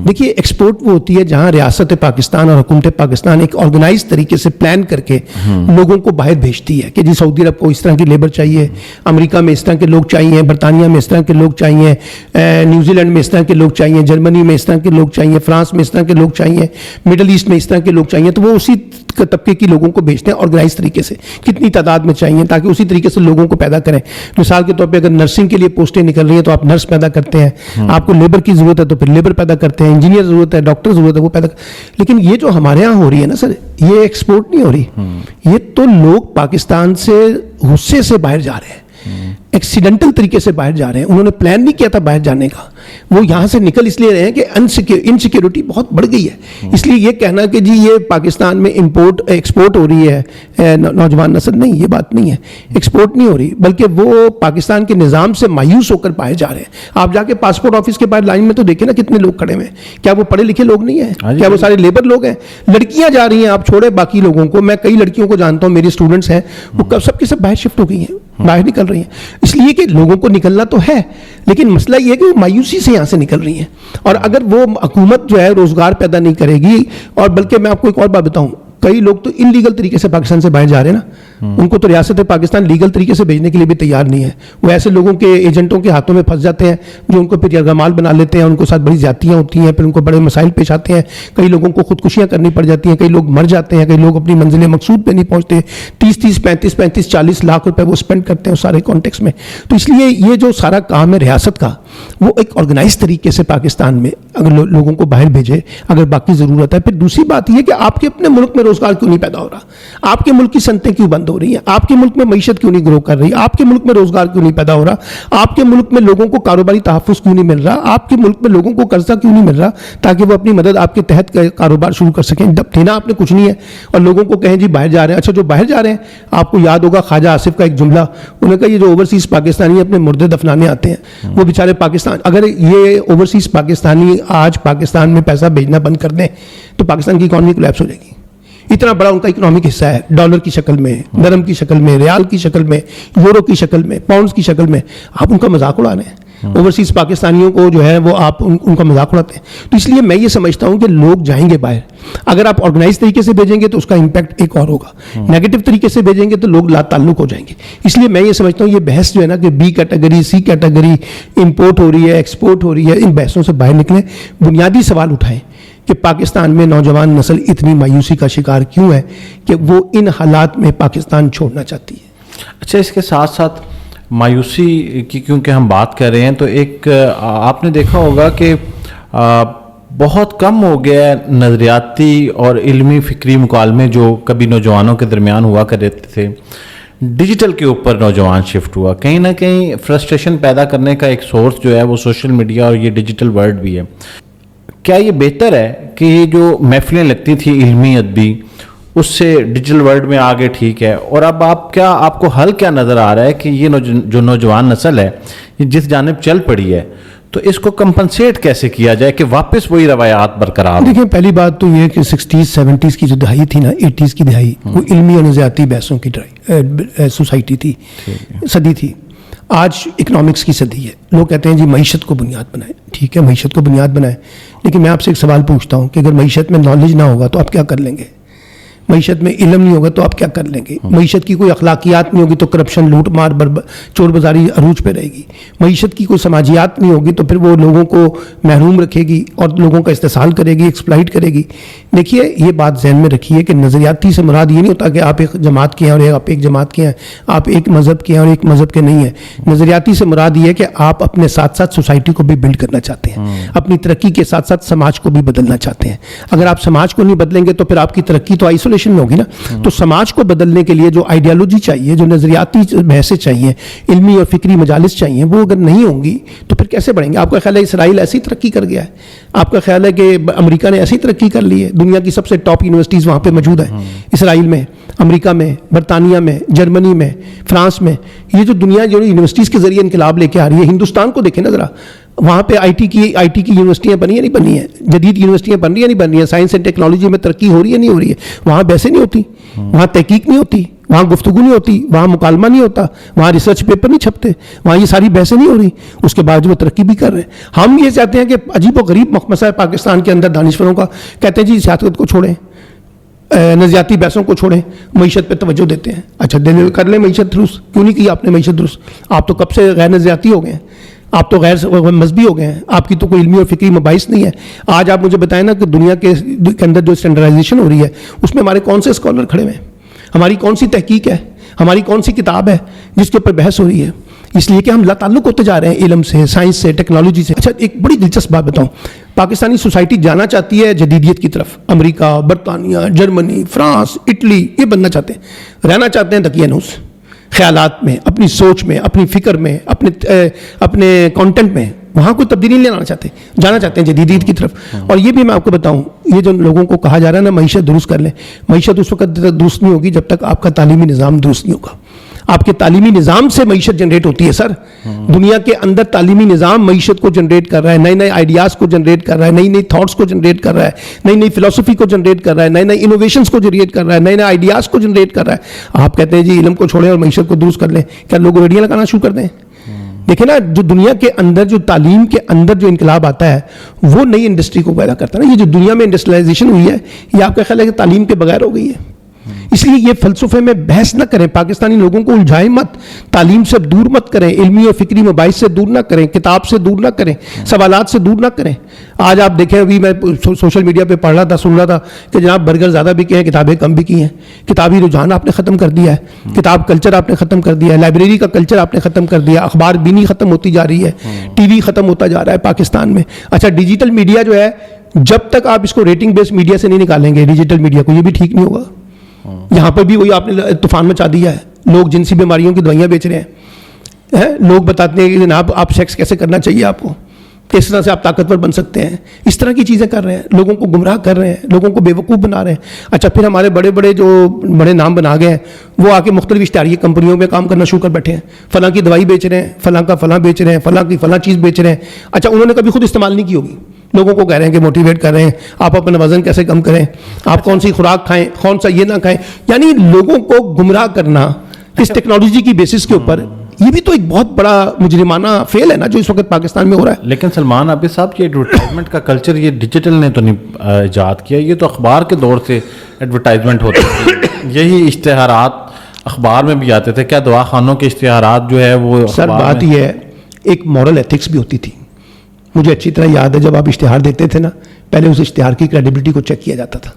دیکھیے ایکسپورٹ وہ ہوتی ہے جہاں ریاست پاکستان اور حکومت پاکستان ایک آرگنائز طریقے سے پلان کر کے لوگوں کو باہر بھیجتی ہے کہ جی سعودی عرب کو اس طرح کی لیبر چاہیے, امریکہ میں اس طرح کے لوگ چاہیے, برطانیہ میں اس طرح کے لوگ چاہیے, نیوزی لینڈ میں اس طرح کے لوگ چاہیے, جرمنی میں اس طرح کے لوگ چاہیے, فرانس میں اس طرح کے لوگ چاہیے, مڈل ایسٹ میں اس طرح کے لوگ چاہیے. تو وہ اسی طبقے کی لوگوں کو بھیجتے ہیں آرگنائز طریقے سے, کتنی تعداد میں چاہیے, تاکہ اسی طریقے سے لوگوں کو پیدا کریں. مثال کے طور پہ اگر نرسنگ کے لیے پوسٹیں نکل رہی ہیں تو آپ نرس پیدا کرتے ہیں, آپ کو لیبر کی ضرورت ہے تو پھر لیبر پیدا کرتے ہیں, انجینئر ضرورت ہے, ڈاکٹر ضرورت ہے, وہ پیدا. لیکن یہ جو ہمارے یہاں ہو رہی ہے نا سر, یہ ایکسپورٹ نہیں ہو رہی, یہ تو لوگ پاکستان سے غصے سے باہر جا رہے ہیں, ایکسیڈنٹل طریقے سے باہر جا رہے ہیں. انہوں نے پلان نہیں کیا تھا باہر جانے کا, وہ یہاں سے نکل اس لیے رہے ہیں کہ انسیکیورٹی بہت بڑھ گئی ہے. اس لیے یہ کہنا کہ جی یہ پاکستان میں امپورٹ ایکسپورٹ ہو رہی ہے نوجوان نسل, نہیں, یہ بات نہیں ہے. ایکسپورٹ نہیں ہو رہی, بلکہ وہ پاکستان کے نظام سے مایوس ہو کر باہر جا رہے ہیں. آپ جا کے پاسپورٹ آفس کے باہر لائن میں تو دیکھیں نا کتنے لوگ کھڑے ہوئے ہیں. کیا وہ پڑھے لکھے لوگ نہیں ہیں؟ کیا وہ سارے لیبر لوگ ہیں؟ لڑکیاں جا رہی ہیں, آپ چھوڑے باقی لوگوں کو. میں کئی لڑکیوں کو جانتا ہوں, میری اسٹوڈنٹس ہیں, وہ سب کے سب باہر شفٹ ہو گئی ہیں, باہر نکل رہی ہیں. اس لیے کہ لوگوں کو نکلنا تو ہے, لیکن مسئلہ یہ ہے کہ وہ مایوسی سے یہاں سے نکل رہی ہیں. اور اگر وہ حکومت جو ہے روزگار پیدا نہیں کرے گی, اور بلکہ میں آپ کو ایک اور بات بتاؤں, کئی لوگ تو انلیگل طریقے سے پاکستان سے باہر جا رہے ہیں نا, ان کو تو ریاست پاکستان لیگل طریقے سے بھیجنے کے لیے بھی تیار نہیں ہے. وہ ایسے لوگوں کے ایجنٹوں کے ہاتھوں میں پھنس جاتے ہیں جو ان کو پھر یرغمال بنا لیتے ہیں, ان کو ساتھ بڑی زیادتیاں ہوتی ہیں, پھر ان کو بڑے مسائل پیش آتے ہیں. کئی لوگوں کو خودکشیاں کرنی پڑ جاتی ہیں, کئی لوگ مر جاتے ہیں, کئی لوگ اپنی منزل مقصود پہ نہیں پہنچتے. 30-35 40 لاکھ روپے وہ اسپینڈ کرتے ہیں اس سارے کانٹیکس میں. تو اس لیے یہ جو سارا کام ہے ریاست کا, وہ ایک آرگنائز طریقے سے پاکستان میں اگر لوگوں کو باہر بھیجے اگر باقی ضرورت ہے. پھر دوسری بات یہ کہ آپ کے اپنے ملک میں روزگار کیوں نہیں پیدا ہو رہا, آپ کے ملک کی صنعتیں کیوں بند ہو رہی ہیں, آپ کے ملک میں معیشت کیوں نہیں گرو کر رہی, آپ کے ملک میں روزگار کیوں نہیں پیدا ہو رہا, آپ کے ملک میں لوگوں کو کاروباری تحفظ کیوں نہیں مل رہا, آپ کے ملک میں لوگوں کو قرضہ کیوں نہیں مل رہا تاکہ وہ اپنی مدد آپ کے تحت کاروبار شروع کر سکیں. جب دینا آپ نے کچھ نہیں ہے اور لوگوں کو کہیں جی باہر جا رہے ہیں. اچھا جو باہر جا رہے ہیں, آپ کو یاد ہوگا خواجہ آصف کا ایک جملہ, انہوں نے کہا یہ جو اوورسیز پاکستانی اپنے مردے دفنانے آتے ہیں وہ بیچارے پاکستان, اگر یہ اوورسیز پاکستانی آج پاکستان میں پیسہ بھیجنا بند کر دیں تو پاکستان کی اکانومی کولیپس ہو جائے گی. اتنا بڑا ان کا اکنامک حصہ ہے, ڈالر کی شکل میں, درہم کی شکل میں, ریال کی شکل میں, یورو کی شکل میں, پاؤنڈز کی شکل میں. آپ ان کا مذاق اڑا رہے ہیں. اوورسیز پاکستانیوں کو جو ہے وہ آپ ان کا مذاق اڑاتے ہیں. تو اس لیے میں یہ سمجھتا ہوں کہ لوگ جائیں گے باہر, اگر آپ آرگنائز طریقے سے بھیجیں گے تو اس کا امپیکٹ ایک اور ہوگا, نیگیٹو طریقے سے بھیجیں گے تو لوگ لا تعلق ہو جائیں گے. اس لیے میں یہ سمجھتا ہوں یہ بحث جو ہے نا کہ be category C category import ہو رہی ہے ایکسپورٹ ہو رہی ہے, ان بحثوں سے باہر نکلیں, بنیادی سوال اٹھائیں کہ پاکستان میں نوجوان نسل اتنی مایوسی کا شکار کیوں ہے کہ وہ ان حالات میں پاکستان چھوڑنا چاہتی ہے. اچھا, اس کے ساتھ ساتھ مایوسی کی کیونکہ ہم بات کر رہے ہیں تو ایک آپ نے دیکھا ہوگا کہ بہت کم ہو گیا ہے نظریاتی اور علمی فکری مکالمے جو کبھی نوجوانوں کے درمیان ہوا کرتے تھے. ڈیجیٹل کے اوپر نوجوان شفٹ ہوا, کہیں نہ کہیں فرسٹریشن پیدا کرنے کا ایک سورس جو ہے وہ سوشل میڈیا اور یہ ڈیجیٹل ورلڈ بھی ہے. کیا یہ بہتر ہے کہ یہ جو محفلیں لگتی تھی علمی ادبی اس سے ڈیجیٹل ورلڈ میں آگے ٹھیک ہے, اور اب آپ کو حل کیا نظر آ رہا ہے کہ یہ جو نوجوان نسل ہے یہ جس جانب چل پڑی ہے تو اس کو کمپنسیٹ کیسے کیا جائے کہ واپس وہی روایات برقرار؟ دیکھیں پہلی بات تو یہ کہ 60s-70s کی جو دہائی تھی نا, 80s کی دہائی, وہ علمی اور نظریاتی بحثوں کی سوسائٹی تھی, صدی تھی. آج اکنامکس کی صدی ہے. لوگ کہتے ہیں جی معیشت کو بنیاد بنائیں, ٹھیک ہے معیشت کو بنیاد بنائیں, لیکن میں آپ سے ایک سوال پوچھتا ہوں کہ اگر معیشت میں نالج نہ ہوگا تو آپ کیا کر لیں گے, معیشت میں علم نہیں ہوگا تو آپ کیا کر لیں گے, معیشت کی کوئی اخلاقیات نہیں ہوگی تو کرپشن لوٹ مار چور بازاری عروج پہ رہے گی, معیشت کی کوئی سماجیات نہیں ہوگی تو پھر وہ لوگوں کو محروم رکھے گی اور لوگوں کا استحصال کرے گی, ایکسپلائٹ کرے گی. دیکھیے یہ بات ذہن میں رکھیے کہ نظریاتی سے مراد یہ نہیں ہوتا کہ آپ ایک جماعت کے ہیں اور آپ ایک جماعت کے ہیں, آپ ایک مذہب کے ہیں اور ایک مذہب کے نہیں ہیں. نظریاتی سے مراد یہ ہے کہ آپ اپنے ساتھ ساتھ سوسائٹی کو بھی بلڈ کرنا چاہتے ہیں, اپنی ترقی کے ساتھ ساتھ سماج کو بھی بدلنا چاہتے ہیں. اگر آپ سماج کو نہیں بدلیں گے تو پھر آپ کی ترقی تو آئسولیشن میں ہوگی نا. تو سماج کو بدلنے کے لیے جو آئیڈیالوجی چاہیے, جو نظریاتی بحثیں چاہیے, علمی اور فکری مجالس چاہیے, وہ اگر نہیں ہوں گی تو پھر کیسے بڑھیں گے؟ آپ کا خیال ہے اسرائیل ایسی ترقی کر گیا ہے؟ آپ کا خیال ہے کہ امریکہ نے ایسی ترقی کر لی ہے؟ دنیا کی سب سے ٹاپ یونیورسٹیز وہاں پہ موجود ہیں, اسرائیل میں, امریکہ میں, برطانیہ میں, جرمنی میں, فرانس میں. یہ جو دنیا جو یونیورسٹیز کے ذریعے انقلاب لے کے آ رہی ہے, ہندوستان کو دیکھیں نا ذرا, وہاں پہ آئی ٹی کی یونیورسٹیاں بنی ہیں نہیں بنی ہیں, جدید یونیورسٹیاں بن رہی ہیں نہیں بن رہی ہیں, سائنس اینڈ ٹیکنالوجی میں ترقی ہو رہی ہے نہیں ہو رہی ہے. وہاں بحثیں نہیں ہوتی, وہاں تحقیق نہیں ہوتی, وہاں گفتگو نہیں ہوتی, وہاں مکالمہ نہیں ہوتا, وہاں ریسرچ پیپر نہیں چھپتے, وہاں یہ ساری بحثیں نہیں ہو رہی. اس کے بعد وہ ترقی بھی کر رہے ہیں. ہم یہ چاہتے ہیں کہ عجیب و غریب مسئلہ ہے پاکستان کے اندر دانشوروں کا, کہتے ہیں جی سیاست کو چھوڑیں, نظریاتی بحثوں کو چھوڑیں, معیشت پہ توجہ دیتے ہیں. اچھا کر لیں معیشت درست, کیوں نہیں کی آپ نے معیشت درست؟ آپ تو کب سے غیر نظریاتی ہو گئے ہیں, آپ تو غیر مذہبی ہو گئے ہیں, آپ کی تو کوئی علمی اور فکری مباحث نہیں ہے. آج آپ مجھے بتائیں نا کہ دنیا کے اندر جو اسٹینڈرڈائزیشن ہو رہی ہے اس میں ہمارے کون سے اسکالر کھڑے ہوئے ہیں, ہماری کون سی تحقیق ہے, ہماری کون سی کتاب ہے جس کے اوپر بحث ہو رہی ہے؟ اس لیے کہ ہم لا تعلق ہوتے جا رہے ہیں علم سے, سائنس سے, ٹیکنالوجی سے. اچھا ایک بڑی دلچسپ بات بتاؤں, پاکستانی سوسائٹی جانا چاہتی ہے جدیدیت کی طرف, امریکہ, برطانیہ, جرمنی, فرانس, اٹلی, یہ بننا چاہتے ہیں, رہنا چاہتے ہیں دقیانوس خیالات میں, اپنی سوچ میں, اپنی فکر میں, اپنے کانٹینٹ میں. وہاں کوئی تبدیلی نہیں لانا چاہتے, جانا چاہتے ہیں جدیدیت کی طرف. اور یہ بھی میں آپ کو بتاؤں, یہ جو لوگوں کو کہا جا رہا ہے نا معیشت درست کر لیں, معیشت اس وقت درست نہیں ہوگی جب تک آپ کا تعلیمی نظام درست نہیں ہوگا. آپ کے تعلیمی نظام سے معیشت جنریٹ ہوتی ہے سر. دنیا کے اندر تعلیمی نظام معیشت کو جنریٹ کر رہا ہے, نئے نئے آئیڈیاز کو جنریٹ کر رہا ہے, نئی نئی تھاٹس کو جنریٹ کر رہا ہے, نئی نئی فلسفی کو جنریٹ کر رہا ہے, نئے نئے انوویشنز کو جنریٹ کر رہا ہے, نئے نئے آئیڈیاز کو جنریٹ کر رہا ہے. آپ کہتے ہیں جی علم کو چھوڑیں اور معیشت کو درست کر لیں, کیا لوگ ریڈیاں لگانا شروع کر دیں؟ دیکھیں نا, جو دنیا کے اندر جو تعلیم کے اندر جو انقلاب آتا ہے وہ نئی انڈسٹری کو پیدا کرتا ہے نا. یہ جو دنیا میں انڈسٹریلائزیشن ہوئی ہے یہ آپ کا خیال ہے کہ تعلیم کے بغیر ہو گئی ہے؟ اس لیے یہ فلسفے میں بحث نہ کریں, پاکستانی لوگوں کو الجھائیں مت, تعلیم سے دور مت کریں, علمی اور فکری مباحث سے دور نہ کریں, کتاب سے دور نہ کریں, سوالات سے دور نہ کریں. آج آپ دیکھیں, ابھی میں سوشل میڈیا پہ پڑھ رہا تھا, سن رہا تھا کہ جناب برگر زیادہ بکے ہیں, کتابیں کم بکی ہیں. کتابی رجحان آپ نے ختم کر دیا ہے, کتاب کلچر آپ نے ختم کر دیا ہے, لائبریری کا کلچر آپ نے ختم کر دیا, اخبار بینی ختم ہوتی جا رہی ہے, ٹی وی ختم ہوتا جا رہا ہے پاکستان میں. اچھا, ڈیجیٹل میڈیا جو ہے, جب تک آپ اس کو ریٹنگ بیس میڈیا سے نہیں نکالیں گے ڈیجیٹل میڈیا کو, یہ بھی ٹھیک نہیں ہوگا. یہاں پر بھی وہی آپ نے طوفان مچا دیا ہے. لوگ جنسی بیماریوں کی دوائیاں بیچ رہے ہیں, لوگ بتاتے ہیں کہ جناب آپ سیکس کیسے کرنا چاہیے آپ کو, کس طرح سے آپ طاقتور بن سکتے ہیں. اس طرح کی چیزیں کر رہے ہیں, لوگوں کو گمراہ کر رہے ہیں, لوگوں کو بیوقوف بنا رہے ہیں. اچھا, پھر ہمارے بڑے بڑے جو بڑے نام بنا گئے ہیں وہ آ کے مختلف اشتہاری کمپنیوں میں کام کرنا شروع کر بیٹھے ہیں. فلاں کی دوائی بیچ رہے ہیں, فلاں کا فلاں بیچ رہے ہیں, فلاں کی فلاں چیز بیچ رہے ہیں. اچھا, انہوں نے کبھی خود استعمال نہیں کی ہوگی, لوگوں کو کہہ رہے ہیں کہ موٹیویٹ کر رہے ہیں, آپ اپنا وزن کیسے کم کریں, آپ کون سی خوراک کھائیں, کون سا یہ نہ کھائیں. یعنی لوگوں کو گمراہ کرنا اس ٹیکنالوجی کی بیسس کے اوپر, یہ بھی تو ایک بہت بڑا مجرمانہ فیل ہے نا جو اس وقت پاکستان میں ہو رہا ہے. لیکن سلمان عابد صاحب, یہ ایڈورٹائزمنٹ کا کلچر یہ ڈیجیٹل نے تو نہیں ایجاد کیا, یہ تو اخبار کے دور سے ایڈورٹائزمنٹ ہوتی تھی. یہی اشتہارات اخبار میں بھی آتے تھے. کیا دوا خانوں کے اشتہارات جو ہے وہ سر بات یہ ہے, ایک مورل ایتھکس بھی ہوتی تھی. مجھے اچھی طرح یاد ہے جب آپ اشتہار دیتے تھے نا, پہلے اس اشتہار کی کریڈیبلٹی کو چیک کیا جاتا تھا,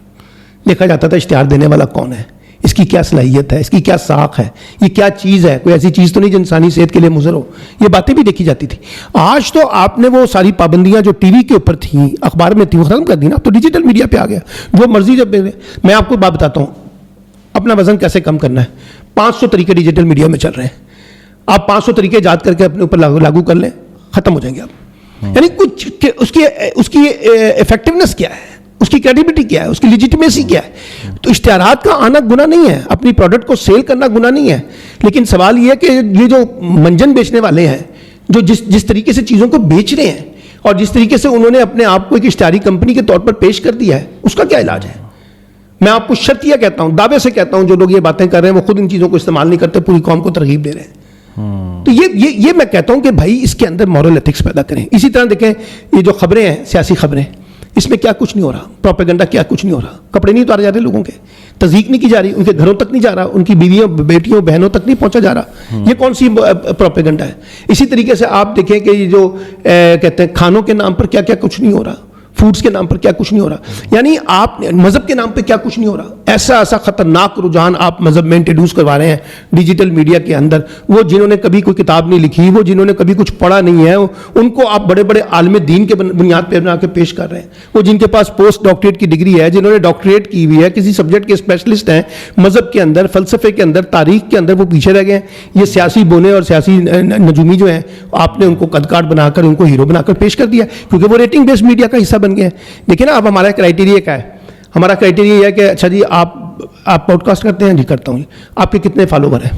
دیکھا جاتا تھا اشتہار دینے والا کون ہے, اس کی کیا صلاحیت ہے, اس کی کیا ساکھ ہے, یہ کیا چیز ہے, کوئی ایسی چیز تو نہیں جو انسانی صحت کے لیے مضر ہو. یہ باتیں بھی دیکھی جاتی تھی. آج تو آپ نے وہ ساری پابندیاں جو ٹی وی کے اوپر تھیں, اخبار میں تھیں, وہ ختم کر دی نا. اب تو ڈیجیٹل میڈیا پہ آ گیا, جو مرضی. جب میں آپ کو بات بتاتا ہوں, اپنا وزن کیسے کم کرنا ہے, 500 طریقے ڈیجیٹل میڈیا میں چل رہے ہیں. آپ 500 طریقے ایجاد کر کے اپنے اوپر لاگو کر لیں, ختم ہو جائیں گے آپ. یعنی کچھ اس کی ایفیکٹونیس کیا ہے, اس کی کریڈیبلٹی کیا ہے, اس کی لیجیٹمیسی کیا ہے. تو اشتہارات کا آنا گناہ نہیں ہے, اپنی پروڈکٹ کو سیل کرنا گناہ نہیں ہے. لیکن سوال یہ ہے کہ یہ جو منجن بیچنے والے ہیں, جو جس طریقے سے چیزوں کو بیچ رہے ہیں اور جس طریقے سے انہوں نے اپنے آپ کو ایک اشتہاری کمپنی کے طور پر پیش کر دیا ہے, اس کا کیا علاج ہے؟ میں آپ کو شرطیہ کہتا ہوں, دعوے سے کہتا ہوں, جو لوگ یہ باتیں کر رہے ہیں وہ خود ان چیزوں کو استعمال نہیں کرتے, پوری قوم کو ترغیب دے رہے ہیں. تو یہ میں کہتا ہوں کہ بھائی اس کے اندر مورل ایتھکس پیدا کریں. اسی طرح دیکھیں, یہ جو خبریں ہیں, سیاسی خبریں, اس میں کیا کچھ نہیں ہو رہا, پروپیگنڈا کیا کچھ نہیں ہو رہا. کپڑے نہیں اتارے جا رہے لوگوں کے, تزیق نہیں کی جا رہی, ان کے گھروں تک نہیں جا رہا, ان کی بیویوں بیٹیوں بہنوں تک نہیں پہنچا جا رہا. یہ کون سی پروپیگنڈا ہے؟ اسی طریقے سے آپ دیکھیں کہ یہ جو کہتے ہیں کھانوں کے نام پر کیا کیا کچھ نہیں ہو رہا, فوڈز کے نام پر کیا کچھ نہیں ہو رہا. یعنی آپ مذہب کے نام پہ کیا کچھ نہیں ہو رہا. ایسا خطرناک رجحان آپ مذہب میں انٹروڈیوس کروا رہے ہیں ڈیجیٹل میڈیا کے اندر. وہ جنہوں نے کبھی کوئی کتاب نہیں لکھی, وہ جنہوں نے کبھی کچھ پڑھا نہیں ہے, ان کو آپ بڑے بڑے عالم دین کے بنیاد پہ بنا کے پیش کر رہے ہیں. وہ جن کے پاس پوسٹ ڈاکٹریٹ کی ڈگری ہے, جنہوں نے ڈاکٹریٹ کی ہوئی ہے, کسی سبجیکٹ کے اسپیشلسٹ ہیں, مذہب کے اندر, فلسفے کے اندر, تاریخ کے اندر, وہ پیچھے رہ گئے ہیں. یہ سیاسی بونے اور سیاسی نجومی جو ہیں, آپ نے ان کو قد کاٹ بنا کر, ان کو ہیرو بنا کر پیش کر دیا, کیونکہ وہ ریٹنگ بیس میڈیا کا حصہ بن گئے ہیں. دیکھیں نا, اب ہمارا کرائٹیریا کیا ہے؟ ہمارا کرائٹیریا یہ ہے کہ اچھا جی آپ پوڈ کاسٹ کرتے ہیں, جی کرتا ہوں. آپ کے کتنے فالوور ہیں؟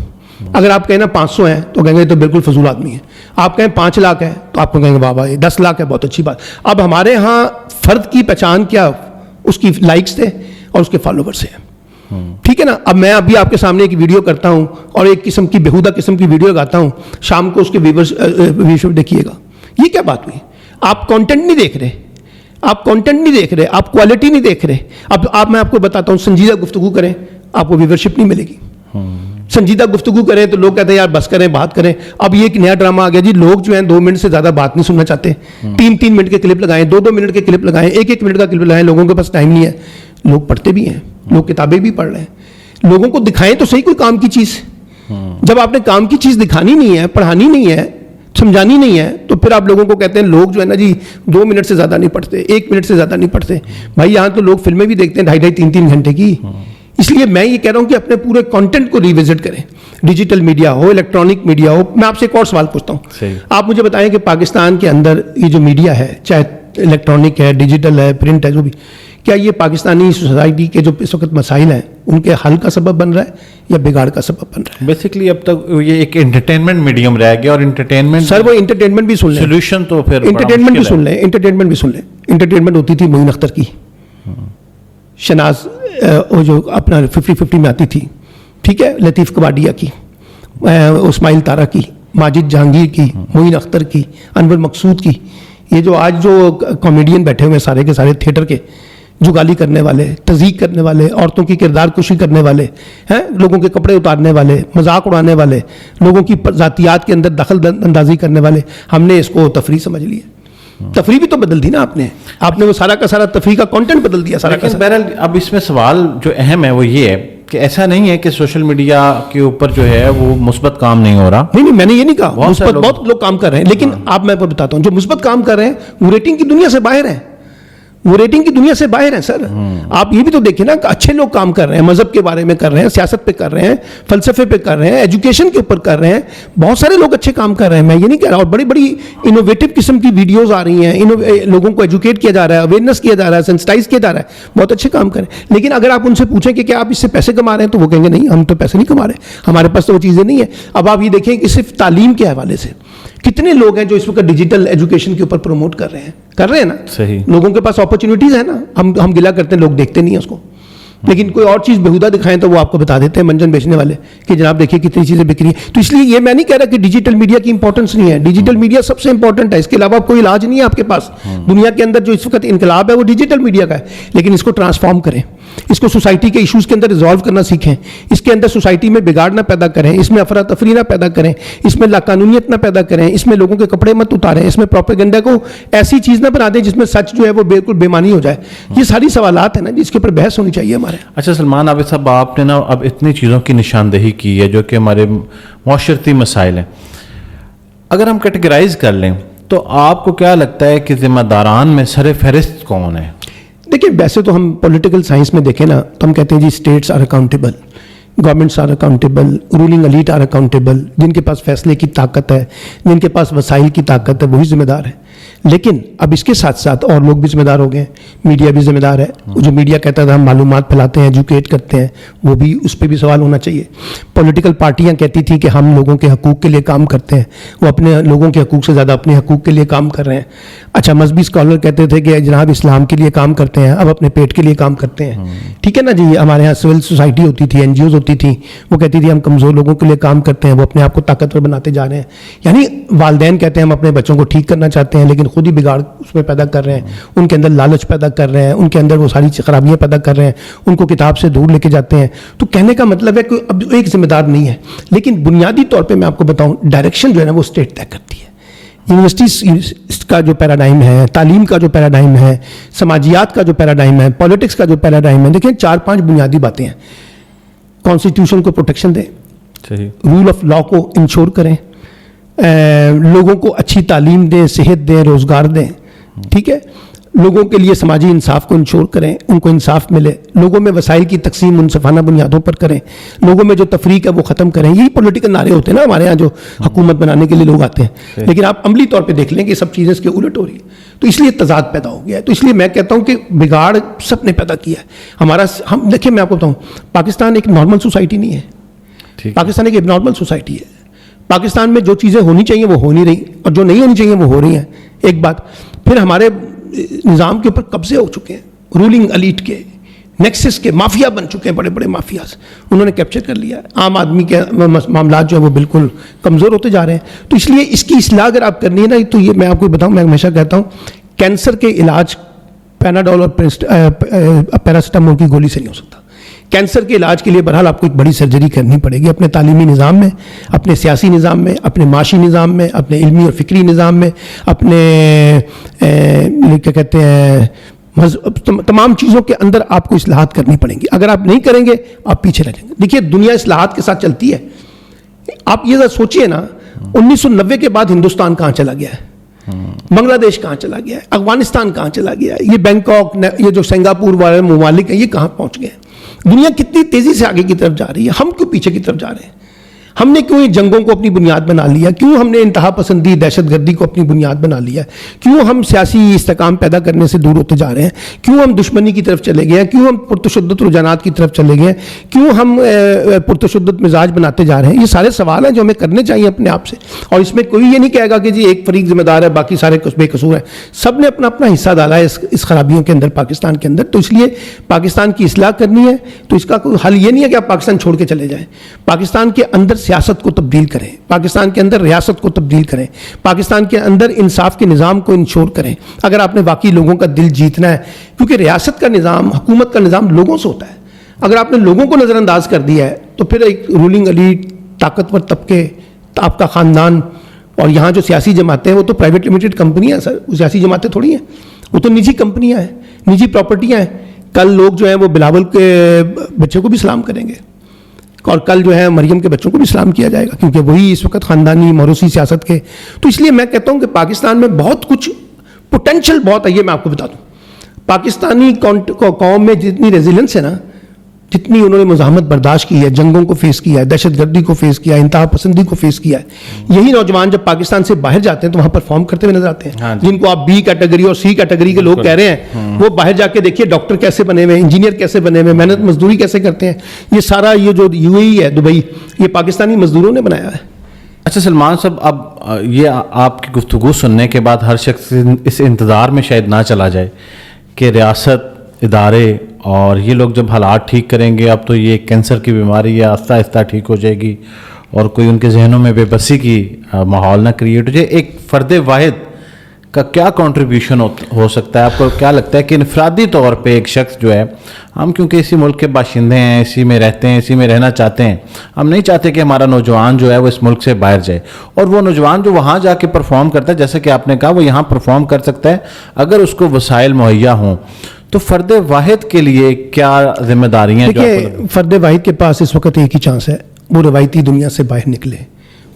اگر آپ کہیں نا 500 ہیں تو کہیں گے تو بالکل فضول آدمی ہے. آپ کہیں 5 لاکھ ہے تو آپ کو کہیں گے بابا 10 لاکھ ہے, بہت اچھی بات. اب ہمارے ہاں فرد کی پہچان کیا, اس کی لائکس تھے اور اس کے فالوور سے. ٹھیک ہے نا. اب میں ابھی آپ کے سامنے ایک ویڈیو کرتا ہوں اور ایک قسم کی بےہودہ قسم کی ویڈیو لگاتا ہوں, شام کو اس کے ویورشپ دیکھیے گا. یہ کیا بات ہوئی؟ آپ کانٹینٹ نہیں دیکھ رہے, آپ کوالٹی نہیں دیکھ رہے. اب میں آپ کو بتاتا ہوں, سنجیدہ گفتگو کریں, آپ کو ویورشپ نہیں ملے گی. سنجیدہ گفتگو کریں تو لوگ کہتے ہیں یار بس کریں, بات کریں. اب یہ ایک نیا ڈرامہ آ گیا جی, لوگ جو ہیں 2 منٹ سے زیادہ بات نہیں سننا چاہتے. 3 منٹ کے کلپ لگائیں, 2 منٹ کے کلپ لگائیں, 1 منٹ کا کلپ لگائیں. لوگوں کے پاس ٹائم نہیں ہے. لوگ پڑھتے بھی ہیں, لوگ کتابیں بھی پڑھ رہے ہیں. لوگوں کو دکھائیں تو صحیح کوئی کام کی چیز. جب آپ نے کام کی چیز دکھانی نہیں ہے, پڑھانی نہیں ہے, سمجھانی نہیں ہے, تو پھر آپ لوگوں کو کہتے ہیں لوگ جو ہے نا جی 2 منٹ سے زیادہ نہیں پڑھتے, 1 منٹ سے زیادہ نہیں پڑھتے. بھائی یہاں تو لوگ فلمیں بھی دیکھتے ہیں 2.5 3 گھنٹے کی. اس لیے میں یہ کہہ رہا ہوں کہ اپنے پورے کانٹینٹ کو ریوزٹ کریں, ڈیجیٹل میڈیا ہو, الیکٹرانک میڈیا ہو. میں آپ سے ایک اور سوال پوچھتا ہوں, آپ مجھے بتائیں کہ پاکستان کے اندر یہ جو میڈیا ہے, چاہے الیکٹرانک ہے, ڈیجیٹل ہے, پرنٹ ہے, جو بھی, کیا یہ پاکستانی سوسائٹی کے جو اس وقت مسائل ہیں ان کے حل کا سبب بن رہا ہے یا بگاڑ کا سبب بن رہا ہے؟ بیسکلی اب تک یہ ایک انٹرٹینمنٹ میڈیم رہ گیا, اور انٹرٹینمنٹ سر, وہ انٹرٹینمنٹ بھی سن لیں, سولوشن تو پھر انٹرٹینمنٹ بھی سن لیں, انٹرٹینمنٹ بھی سن لیں. انٹرٹینمنٹ ہوتی تھی معین اختر کی, شناز وہ جو اپنا 50-50 میں آتی تھی, ٹھیک ہے, لطیف کباڈیا کی, اسماعیل تارا کی, ماجد جہانگیر کی, معین اختر کی, انور مقصود کی, یہ جو آج جو کامیڈین بیٹھے ہوئے سارے کے سارے تھیٹر کے, جگالی کرنے والے, تزیق کرنے والے, عورتوں کی کردار کشی کرنے والے ہیں, لوگوں کے کپڑے اتارنے والے, مذاق اڑانے والے, لوگوں کی ذاتیات کے اندر دخل اندازی کرنے والے, ہم نے اس کو تفریح سمجھ لیا. تفریح بھی تو بدل دی نا آپ نے وہ سارا کا سارا تفریح کا کنٹینٹ بدل دیا سارا کا سارا. بہرحال اب اس میں سوال جو اہم ہے وہ یہ ہے کہ ایسا نہیں ہے کہ سوشل میڈیا کے اوپر جو ہے وہ مثبت کام نہیں ہو رہا. نہیں میں نے یہ نہیں کہا, مثبت بہت لوگ کام کر رہے ہیں, لیکن آپ میں بتاتا ہوں جو مثبت کام کر رہے ہیں وہ ریٹنگ کی دنیا سے باہر ہیں, وہ ریٹنگ کی دنیا سے باہر ہیں سر. آپ یہ بھی تو دیکھیں نا کہ اچھے لوگ کام کر رہے ہیں, مذہب کے بارے میں کر رہے ہیں, سیاست پہ کر رہے ہیں, فلسفے پہ کر رہے ہیں, ایجوکیشن کے اوپر کر رہے ہیں, بہت سارے لوگ اچھے کام کر رہے ہیں, میں یہ نہیں کہہ رہا. اور بڑی بڑی انوویٹو قسم کی ویڈیوز آ رہی ہیں, لوگوں کو ایجوکیٹ کیا جا رہا ہے, اویئرنیس کیا جا رہا ہے, سینسٹائز کیا جا رہا ہے, بہت اچھے کام کریں. لیکن اگر آپ ان سے پوچھیں کہ کیا آپ اس سے پیسے کما رہے ہیں, تو وہ کہیں گے نہیں, ہم تو پیسے نہیں کما رہے, ہمارے پاس تو وہ چیزیں نہیں ہیں. اب آپ یہ دیکھیں کہ صرف تعلیم کے حوالے سے کتنے لوگ ہیں جو اس وقت ڈیجیٹل ایجوکیشن کے اوپر پروموٹ کر رہے ہیں نا. صحیح, لوگوں کے پاس اپرچونیٹیز ہیں نا. ہم گلا کرتے ہیں, لوگ دیکھتے نہیں ہیں اس کو, لیکن کوئی اور چیز بہودہ دکھائیں تو وہ آپ کو بتا دیتے ہیں منجن بیچنے والے کہ جناب دیکھیے کتنی چیزیں بک رہی ہیں. تو اس لیے یہ میں نہیں کہہ رہا کہ ڈیجیٹل میڈیا کی امپورٹنس نہیں ہے, ڈیجیٹل میڈیا سب سے امپورٹنٹ ہے, اس کے علاوہ کوئی علاج نہیں ہے آپ کے پاس. دنیا کے اندر جو اس وقت انقلاب ہے وہ ڈیجیٹل میڈیا کا ہے, لیکن اس کو ٹرانسفارم کریں, اس کو سوسائٹی کے ایشوز کے اندر ریزالو کرنا سیکھیں, اس کے اندر سوسائٹی میں بگاڑ نہ پیدا کریں, اس میں افراتفری نہ پیدا کریں, اس میں لاقانونیت نہ پیدا کریں, اس میں لوگوں کے کپڑے مت اتاریں, اس میں پروپیگنڈا کو ایسی چیز نہ بنا دیں جس میں سچ جو ہے وہ بالکل بے معنی ہو جائے. یہ ساری سوالات ہیں نا جس کے اوپر بحث ہونی چاہیے ہمارے. اچھا سلمان عابد صاحب, آپ نے نا اب اتنی چیزوں کی نشاندہی کی ہے جو کہ ہمارے معاشرتی مسائل ہیں. اگر ہم کیٹیگرائز کر لیں تو آپ کو کیا لگتا ہے کہ ذمہ داران میں سر فہرست کون ہے؟ دیکھیں ویسے تو ہم پولیٹیکل سائنس میں دیکھیں نا تو ہم کہتے ہیں جی states are accountable, governments are accountable, ruling elite are accountable, جن کے پاس فیصلے کی طاقت ہے, جن کے پاس وسائل کی طاقت ہے, وہی ذمہ دار ہے. لیکن اب اس کے ساتھ ساتھ اور لوگ بھی ذمہ دار ہو گئے ہیں, میڈیا بھی ذمہ دار ہے. جو میڈیا کہتا ہے ہم معلومات پھیلاتے ہیں, ایجوکیٹ کرتے ہیں, وہ بھی اس پہ بھی سوال ہونا چاہیے. پولیٹیکل پارٹیاں کہتی تھی کہ ہم لوگوں کے حقوق کے لیے کام کرتے ہیں, وہ اپنے لوگوں کے حقوق سے زیادہ اپنے حقوق کے لیے کام کر رہے ہیں. اچھا مذہبی اسکالر کہتے تھے کہ جناب اسلام کے لیے کام کرتے ہیں, اب اپنے پیٹ کے لیے کام کرتے ہیں. ٹھیک ہے نا جی. ہمارے یہاں سول سوسائٹی ہوتی تھی, این جی اوز ہوتی تھیں, وہ کہتی تھی ہم کمزور لوگوں کے لیے کام کرتے ہیں, وہ اپنے آپ کو طاقتور بناتے جا رہے ہیں. یعنی والدین کہتے ہیں ہم اپنے بچوں کو ٹھیک کرنا چاہتے ہیں, لیکن خود ہی بگاڑ اس میں پیدا کر رہے ہیں, ان کے اندر لالچ پیدا کر رہے ہیں, ان کے اندر وہ ساری خرابیاں پیدا کر رہے ہیں, ان کو کتاب سے دور لے کے جاتے ہیں. تو کہنے کا مطلب ہے کہ اب ایک ذمہ دار نہیں ہے, لیکن بنیادی طور پہ میں آپ کو بتاؤں ڈائریکشن جو ہے نا وہ اسٹیٹ طے کرتی ہے. یونیورسٹیز کا جو پیراڈائم ہے, تعلیم کا جو پیراڈائم ہے, سماجیات کا جو پیراڈائم ہے, پولیٹکس کا جو پیراڈائم ہے, دیکھیں 4-5 بنیادی باتیں ہیں. کانسٹیٹیوشن کو پروٹیکشن دیں, رول آف لا کو انشور کریں, لوگوں کو اچھی تعلیم دیں, صحت دیں, روزگار دیں. ٹھیک ہے, لوگوں کے لیے سماجی انصاف کو انشور کریں, ان کو انصاف ملے, لوگوں میں وسائل کی تقسیم منصفانہ بنیادوں پر کریں, لوگوں میں جو تفریق ہے وہ ختم کریں. یہی پولیٹیکل نعرے ہوتے ہیں نا ہمارے ہاں جو حکومت بنانے کے لیے لوگ آتے ہیں, لیکن آپ عملی طور پہ دیکھ لیں کہ یہ سب چیزیں اس کے الٹ ہو رہی ہیں. تو اس لیے تضاد پیدا ہو گیا ہے. تو اس لیے میں کہتا ہوں کہ بگاڑ سب نے پیدا کیا ہے ہمارا. ہم دیکھیں میں آپ کو بتاؤں, پاکستان ایک نارمل سوسائٹی نہیں ہے, پاکستان ایک نارمل سوسائٹی ہے. پاکستان میں جو چیزیں ہونی چاہیے وہ ہو نہیں رہی, اور جو نہیں ہونی چاہیے وہ ہو رہی ہیں. ایک بات پھر ہمارے نظام کے اوپر قبضے ہو چکے ہیں, رولنگ ایلیٹ کے, نیکسس کے, مافیا بن چکے ہیں, بڑے بڑے مافیاز انہوں نے کیپچر کر لیا ہے. عام آدمی کے معاملات جو ہیں وہ بالکل کمزور ہوتے جا رہے ہیں. تو اس لیے اس کی اصلاح اگر آپ کرنی ہے نا, تو یہ میں آپ کو بتاؤں, میں ہمیشہ کہتا ہوں کینسر کے علاج پیناڈول اور پیراسیٹامول کی گولی سے نہیں ہو سکتا. کینسر کے علاج کے لیے بہرحال آپ کو ایک بڑی سرجری کرنی پڑے گی, اپنے تعلیمی نظام میں, اپنے سیاسی نظام میں, اپنے معاشی نظام میں, اپنے علمی اور فکری نظام میں, اپنے کیا کہتے ہیں تمام چیزوں کے اندر آپ کو اصلاحات کرنی پڑیں گی. اگر آپ نہیں کریں گے آپ پیچھے رہ جائیں گے. دیکھیے دنیا اصلاحات کے ساتھ چلتی ہے. آپ یہ سوچئے نا 1990 کے بعد ہندوستان کہاں چلا گیا ہے, بنگلہ دیش کہاں چلا گیا ہے, افغانستان کہاں چلا گیا ہے, یہ بینکاک, یہ جو سنگاپور والے ممالک ہیں یہ کہاں پہنچ گئے ہیں. دنیا کتنی تیزی سے آگے کی طرف جا رہی ہے, ہم کیوں پیچھے کی طرف جا رہے ہیں؟ ہم نے کیوں جنگوں کو اپنی بنیاد بنا لیا, کیوں ہم نے انتہا پسندی دہشت گردی کو اپنی بنیاد بنا لیا, کیوں ہم سیاسی استحکام پیدا کرنے سے دور ہوتے جا رہے ہیں, کیوں ہم دشمنی کی طرف چلے گئے ہیں, کیوں ہم پرتشدد رجحانات کی طرف چلے گئے ہیں, کیوں ہم پرتشدد مزاج بناتے جا رہے ہیں. یہ سارے سوال ہیں جو ہمیں کرنے چاہیے اپنے آپ سے, اور اس میں کوئی یہ نہیں کہے گا کہ جی ایک فریق ذمہ دار ہے باقی سارے بے قصور ہیں. سب نے اپنا اپنا حصہ ڈالا ہے اس خرابیوں کے اندر پاکستان کے اندر. تو اس لیے پاکستان کی اصلاح کرنی ہے, تو اس کا کوئی حل یہ نہیں ہے کہ آپ پاکستان چھوڑ کے چلے جائیں. پاکستان کے اندر سیاست کو تبدیل کریں, پاکستان کے اندر ریاست کو تبدیل کریں, پاکستان کے اندر انصاف کے نظام کو انشور کریں, اگر آپ نے واقعی لوگوں کا دل جیتنا ہے, کیونکہ ریاست کا نظام, حکومت کا نظام لوگوں سے ہوتا ہے. اگر آپ نے لوگوں کو نظر انداز کر دیا ہے تو پھر ایک رولنگ ایلیٹ, طاقتور طبقے, آپ کا خاندان, اور یہاں جو سیاسی جماعتیں ہیں وہ تو پرائیویٹ لمیٹڈ کمپنیاں ہیں سر, وہ سیاسی جماعتیں تھوڑی ہیں, وہ تو نجی کمپنیاں ہیں, نجی پراپرٹیاں ہیں. کل لوگ جو ہیں وہ بلاول کے بچے کو بھی سلام کریں گے, اور کل جو ہے مریم کے بچوں کو بھی سلام کیا جائے گا, کیونکہ وہی اس وقت خاندانی موروثی سیاست کے. تو اس لیے میں کہتا ہوں کہ پاکستان میں بہت کچھ پوٹینشیل بہت ہے. یہ میں آپ کو بتا دوں, پاکستانی قوم میں جتنی ریزیلنس ہے نا, جتنی انہوں نے مزاحمت برداشت کی ہے, جنگوں کو فیس کیا ہے, دہشت گردی کو فیس کیا ہے, انتہا پسندی کو فیس کیا ہے, یہی نوجوان جب پاکستان سے باہر جاتے ہیں تو وہاں پرفارم کرتے ہوئے نظر آتے ہیں. جن کو آپ بی کیٹیگری اور سی کیٹیگری کے لوگ کہہ رہے ہیں, وہ باہر جا کے دیکھیے ڈاکٹر کیسے بنے ہوئے, انجینئر کیسے بنے ہوئے, محنت مزدوری کیسے کرتے ہیں. یہ سارا یہ جو یو اے ای ہے, دبئی, یہ پاکستانی مزدوروں نے بنایا ہے. اچھا سلمان صاحب, اب یہ آپ کی گفتگو سننے کے بعد ہر شخص اس انتظار میں شاید نہ چلا جائے کہ ریاست, ادارے اور یہ لوگ جب حالات ٹھیک کریں گے, اب تو یہ کینسر کی بیماری ہے آہستہ آہستہ ٹھیک ہو جائے گی, اور کوئی ان کے ذہنوں میں بے بسی کی ماحول نہ کریٹ ہو جائے. ایک فرد واحد کا کیا کنٹریبیوشن ہو سکتا ہے؟ آپ کو کیا لگتا ہے کہ انفرادی طور پہ ایک شخص جو ہے, ہم کیونکہ اسی ملک کے باشندے ہیں, اسی میں رہتے ہیں, اسی میں رہنا چاہتے ہیں, ہم نہیں چاہتے کہ ہمارا نوجوان جو ہے وہ اس ملک سے باہر جائے, اور وہ نوجوان جو وہاں جا کے پرفارم کرتا ہے, جیسے کہ آپ نے کہا وہ یہاں پرفارم کر سکتا ہے اگر اس کو وسائل مہیا ہوں, تو فرد واحد کے لیے کیا ذمہ داریاں؟ دیکھیے, فرد واحد کے پاس اس وقت ایک ہی چانس ہے, وہ روایتی دنیا سے باہر نکلے,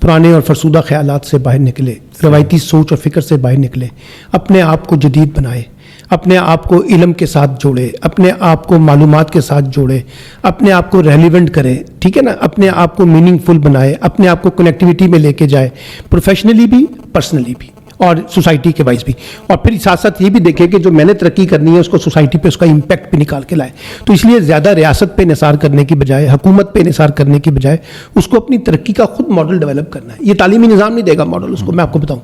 پرانے اور فرسودہ خیالات سے باہر نکلے, روایتی سوچ اور فکر سے باہر نکلے, اپنے آپ کو جدید بنائے, اپنے آپ کو علم کے ساتھ جوڑے, اپنے آپ کو معلومات کے ساتھ جوڑے, اپنے آپ کو ریلیونٹ کرے, ٹھیک ہے نا, اپنے آپ کو میننگ فل بنائے, اپنے آپ کو کنیکٹیوٹی میں لے کے جائے, پروفیشنلی بھی, پرسنلی بھی, اور سوسائٹی کے وائز بھی, اور پھر ساتھ ساتھ یہ بھی دیکھے کہ جو میں نے ترقی کرنی ہے اس کو سوسائٹی پہ اس کا امپیکٹ بھی نکال کے لائے. تو اس لیے زیادہ ریاست پہ انحصار کرنے کی بجائے, حکومت پہ انحصار کرنے کی بجائے, اس کو اپنی ترقی کا خود ماڈل ڈیولپ کرنا ہے. یہ تعلیمی نظام نہیں دے گا ماڈل اس کو, میں آپ کو بتاؤں,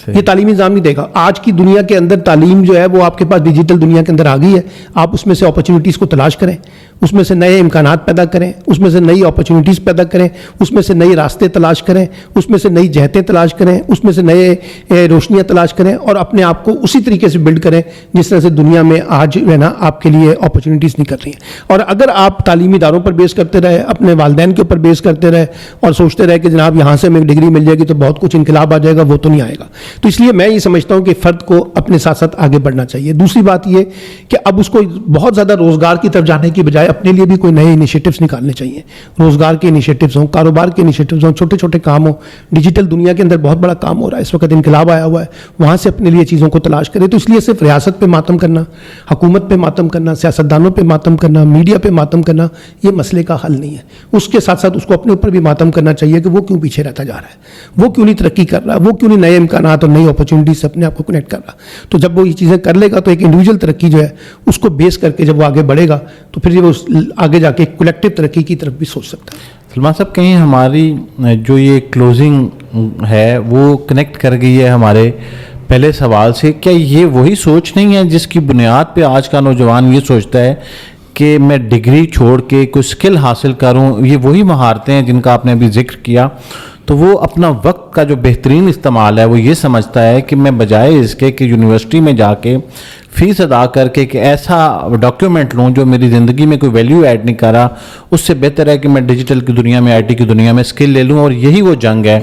یہ تعلیمی نظام نہیں دے گا. آج کی دنیا کے اندر تعلیم جو ہے وہ آپ کے پاس ڈیجیٹل دنیا کے اندر آ گئی ہے, آپ اس میں سے اپرچونیٹیز کو تلاش کریں, اس میں سے نئے امکانات پیدا کریں, اس میں سے نئی اپرچونیٹیز پیدا کریں, اس میں سے نئے راستے تلاش کریں, اس میں سے نئی جہتیں تلاش کریں, اس میں سے نئے روشنیاں تلاش کریں, اور اپنے آپ کو اسی طریقے سے بلڈ کریں جس طرح سے دنیا میں آج ہے نا آپ کے لیے اپرچونیٹیز نہیں کر رہی ہیں. اور اگر آپ تعلیمی اداروں پر بیس کرتے رہے, اپنے والدین کے اوپر بیس کرتے رہے, اور سوچتے رہے کہ جناب یہاں سے ہمیں ڈگری مل جائے گی تو بہت کچھ انقلاب آ جائے گا, وہ تو نہیں آئے گا. تو اس لیے میں یہ سمجھتا ہوں کہ فرد کو اپنے ساتھ ساتھ آگے بڑھنا چاہیے. دوسری بات یہ کہ اب اس کو بہت زیادہ روزگار کی طرف جانے کی بجائے اپنے لیے بھی کوئی نئے انیشیٹوز نکالنے چاہیے, روزگار کے انیشیٹوز ہوں, کاروبار کے انیشیٹوز ہوں, چھوٹے چھوٹے کام ہوں. ڈیجیٹل دنیا کے اندر بہت بڑا کام ہو رہا ہے اس وقت, انقلاب آیا ہوا ہے, وہاں سے اپنے لیے چیزوں کو تلاش کرے. تو اس لیے صرف ریاست پہ ماتم کرنا, حکومت پہ ماتم کرنا, سیاستدانوں پہ ماتم کرنا, میڈیا پہ ماتم کرنا, یہ مسئلے کا حل نہیں ہے. اس کے ساتھ ساتھ اس کو اپنے اوپر بھی ماتم کرنا چاہیے کہ وہ کیوں پیچھے رہتا جا رہا ہے, وہ کیوں نہیں ترقی کر رہا, وہ کیوں نہیں نئے امکانات اور نئی اپرچونیٹیز سے اپنے آپ کو کنیکٹ کر رہا. تو جب وہ یہ چیزیں کر لے گا تو ایک انڈیویجول ترقی جو ہے اس کو بیس کر کے جب وہ آگے بڑھے گا تو پھر وہ آگے جا کے کلیکٹیو ترقی کی طرف بھی سوچ سکتا ہے. سلمان صاحب, کہیں ہماری جو یہ کلوزنگ ہے وہ کنیکٹ کر گئی ہے ہمارے پہلے سوال سے. کیا یہ وہی سوچ نہیں ہے جس کی بنیاد پہ آج کا نوجوان یہ سوچتا ہے کہ میں ڈگری چھوڑ کے کوئی اسکل حاصل کروں؟ یہ وہی مہارتیں ہیں جن کا آپ نے ابھی ذکر کیا. تو وہ اپنا وقت کا جو بہترین استعمال ہے وہ یہ سمجھتا ہے کہ میں بجائے اس کے کہ یونیورسٹی میں جا کے فیس ادا کر کے کہ ایسا ڈاکیومنٹ لوں جو میری زندگی میں کوئی ویلیو ایڈ نہیں کر رہا, اس سے بہتر ہے کہ میں ڈیجیٹل کی دنیا میں, آئی ٹی کی دنیا میں اسکل لے لوں. اور یہی وہ جنگ ہے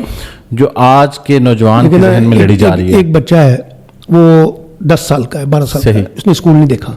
جو آج کے نوجوان کے ذہن میں لڑی جا رہی ہے. ایک بچہ ہے وہ 10 سال کا ہے, 12 سال کا ہے, اس نے اسکول نہیں دیکھا,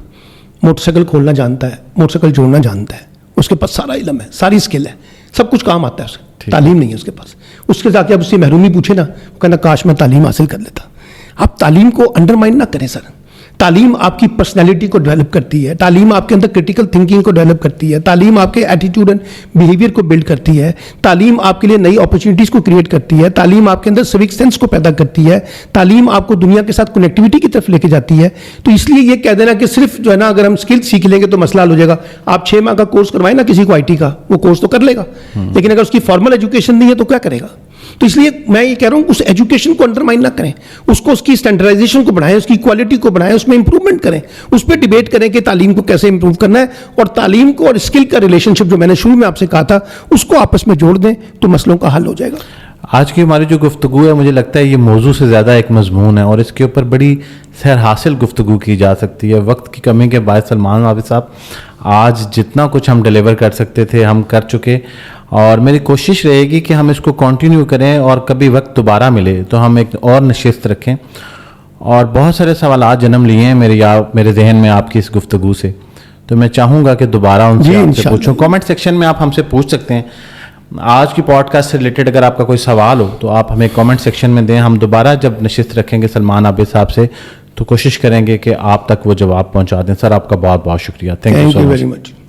موٹر سائیکل کھولنا جانتا ہے, موٹر سائیکل جوڑنا جانتا ہے, اس کے پاس سارا علم ہے, ساری اسکل ہے, سب کچھ کام آتا ہے اسے, تعلیم نہیں ہے اس کے پاس. اس کے جا کے اب اس سے محرومی پوچھے نا, وہ کہنا کاش میں تعلیم حاصل کر لیتا. آپ تعلیم کو انڈرمائن نہ کریں سر. تعلیم آپ کی پرسنالٹی کو ڈیولپ کرتی ہے, تعلیم آپ کے اندر کرٹیکل تھنکنگ کو ڈیولپ کرتی ہے, تعلیم آپ کے ایٹیٹیوڈ اینڈ بیہیویئر کو بلڈ کرتی ہے, تعلیم آپ کے لیے نئی اپرچونیٹیز کو کریٹ کرتی ہے, تعلیم آپ کے اندر سوک سینس کو پیدا کرتی ہے, تعلیم آپ کو دنیا کے ساتھ کنیکٹیوٹی کی طرف لے کے جاتی ہے. تو اس لیے یہ کہہ دینا کہ صرف جو ہے نا اگر ہم اسکل سیکھ لیں گے تو مسئلہ حل ہو جائے گا. آپ 6 ماہ کا کورس کروائیں نا کسی کو آئی ٹی کا, وہ کورس تو کر لے گا, لیکن اگر اس کی فارمل ایجوکیشن نہیں ہے تو کیا کرے گا؟ تو اس لیے میں یہ کہہ رہا ہوں اس ایجوکیشن کو انڈرمائن نہ کریں, اس کو اس کی اسٹینڈرڈائزیشن کو بڑھائیں, اس کی کوالٹی کو بڑھائیں, اس میں امپروومنٹ کریں, اس پہ ڈیبیٹ کریں کہ تعلیم کو کیسے امپروو کرنا ہے, اور تعلیم کو اور اسکل کا ریلیشن شپ جو میں نے شروع میں آپ سے کہا تھا اس کو آپس میں جوڑ دیں تو مسئلوں کا حل ہو جائے گا. آج کی ہماری جو گفتگو ہے مجھے لگتا ہے یہ موضوع سے زیادہ ایک مضمون ہے اور اس کے اوپر بڑی سیر حاصل گفتگو کی جا سکتی ہے. وقت کی کمی کے باعث سلمان عابد صاحب آج جتنا کچھ ہم ڈیلیور کر سکتے تھے ہم کر چکے, اور میری کوشش رہے گی کہ ہم اس کو کنٹینیو کریں اور کبھی وقت دوبارہ ملے تو ہم ایک اور نشست رکھیں. اور بہت سارے سوالات جنم لیے ہیں میرے ذہن میں آپ کی اس گفتگو سے, تو میں چاہوں گا کہ دوبارہ ان سے آپ سے پوچھوں. کامنٹ سیکشن میں آپ ہم سے پوچھ سکتے ہیں. آج کی پوڈ کاسٹ سے ریلیٹڈ اگر آپ کا کوئی سوال ہو تو آپ ہمیں کامنٹ سیکشن میں دیں. ہم دوبارہ جب نشست رکھیں گے سلمان عابد صاحب سے تو کوشش کریں گے کہ آپ تک وہ جواب پہنچا دیں. سر آپ کا بہت بہت شکریہ. Thank you so much.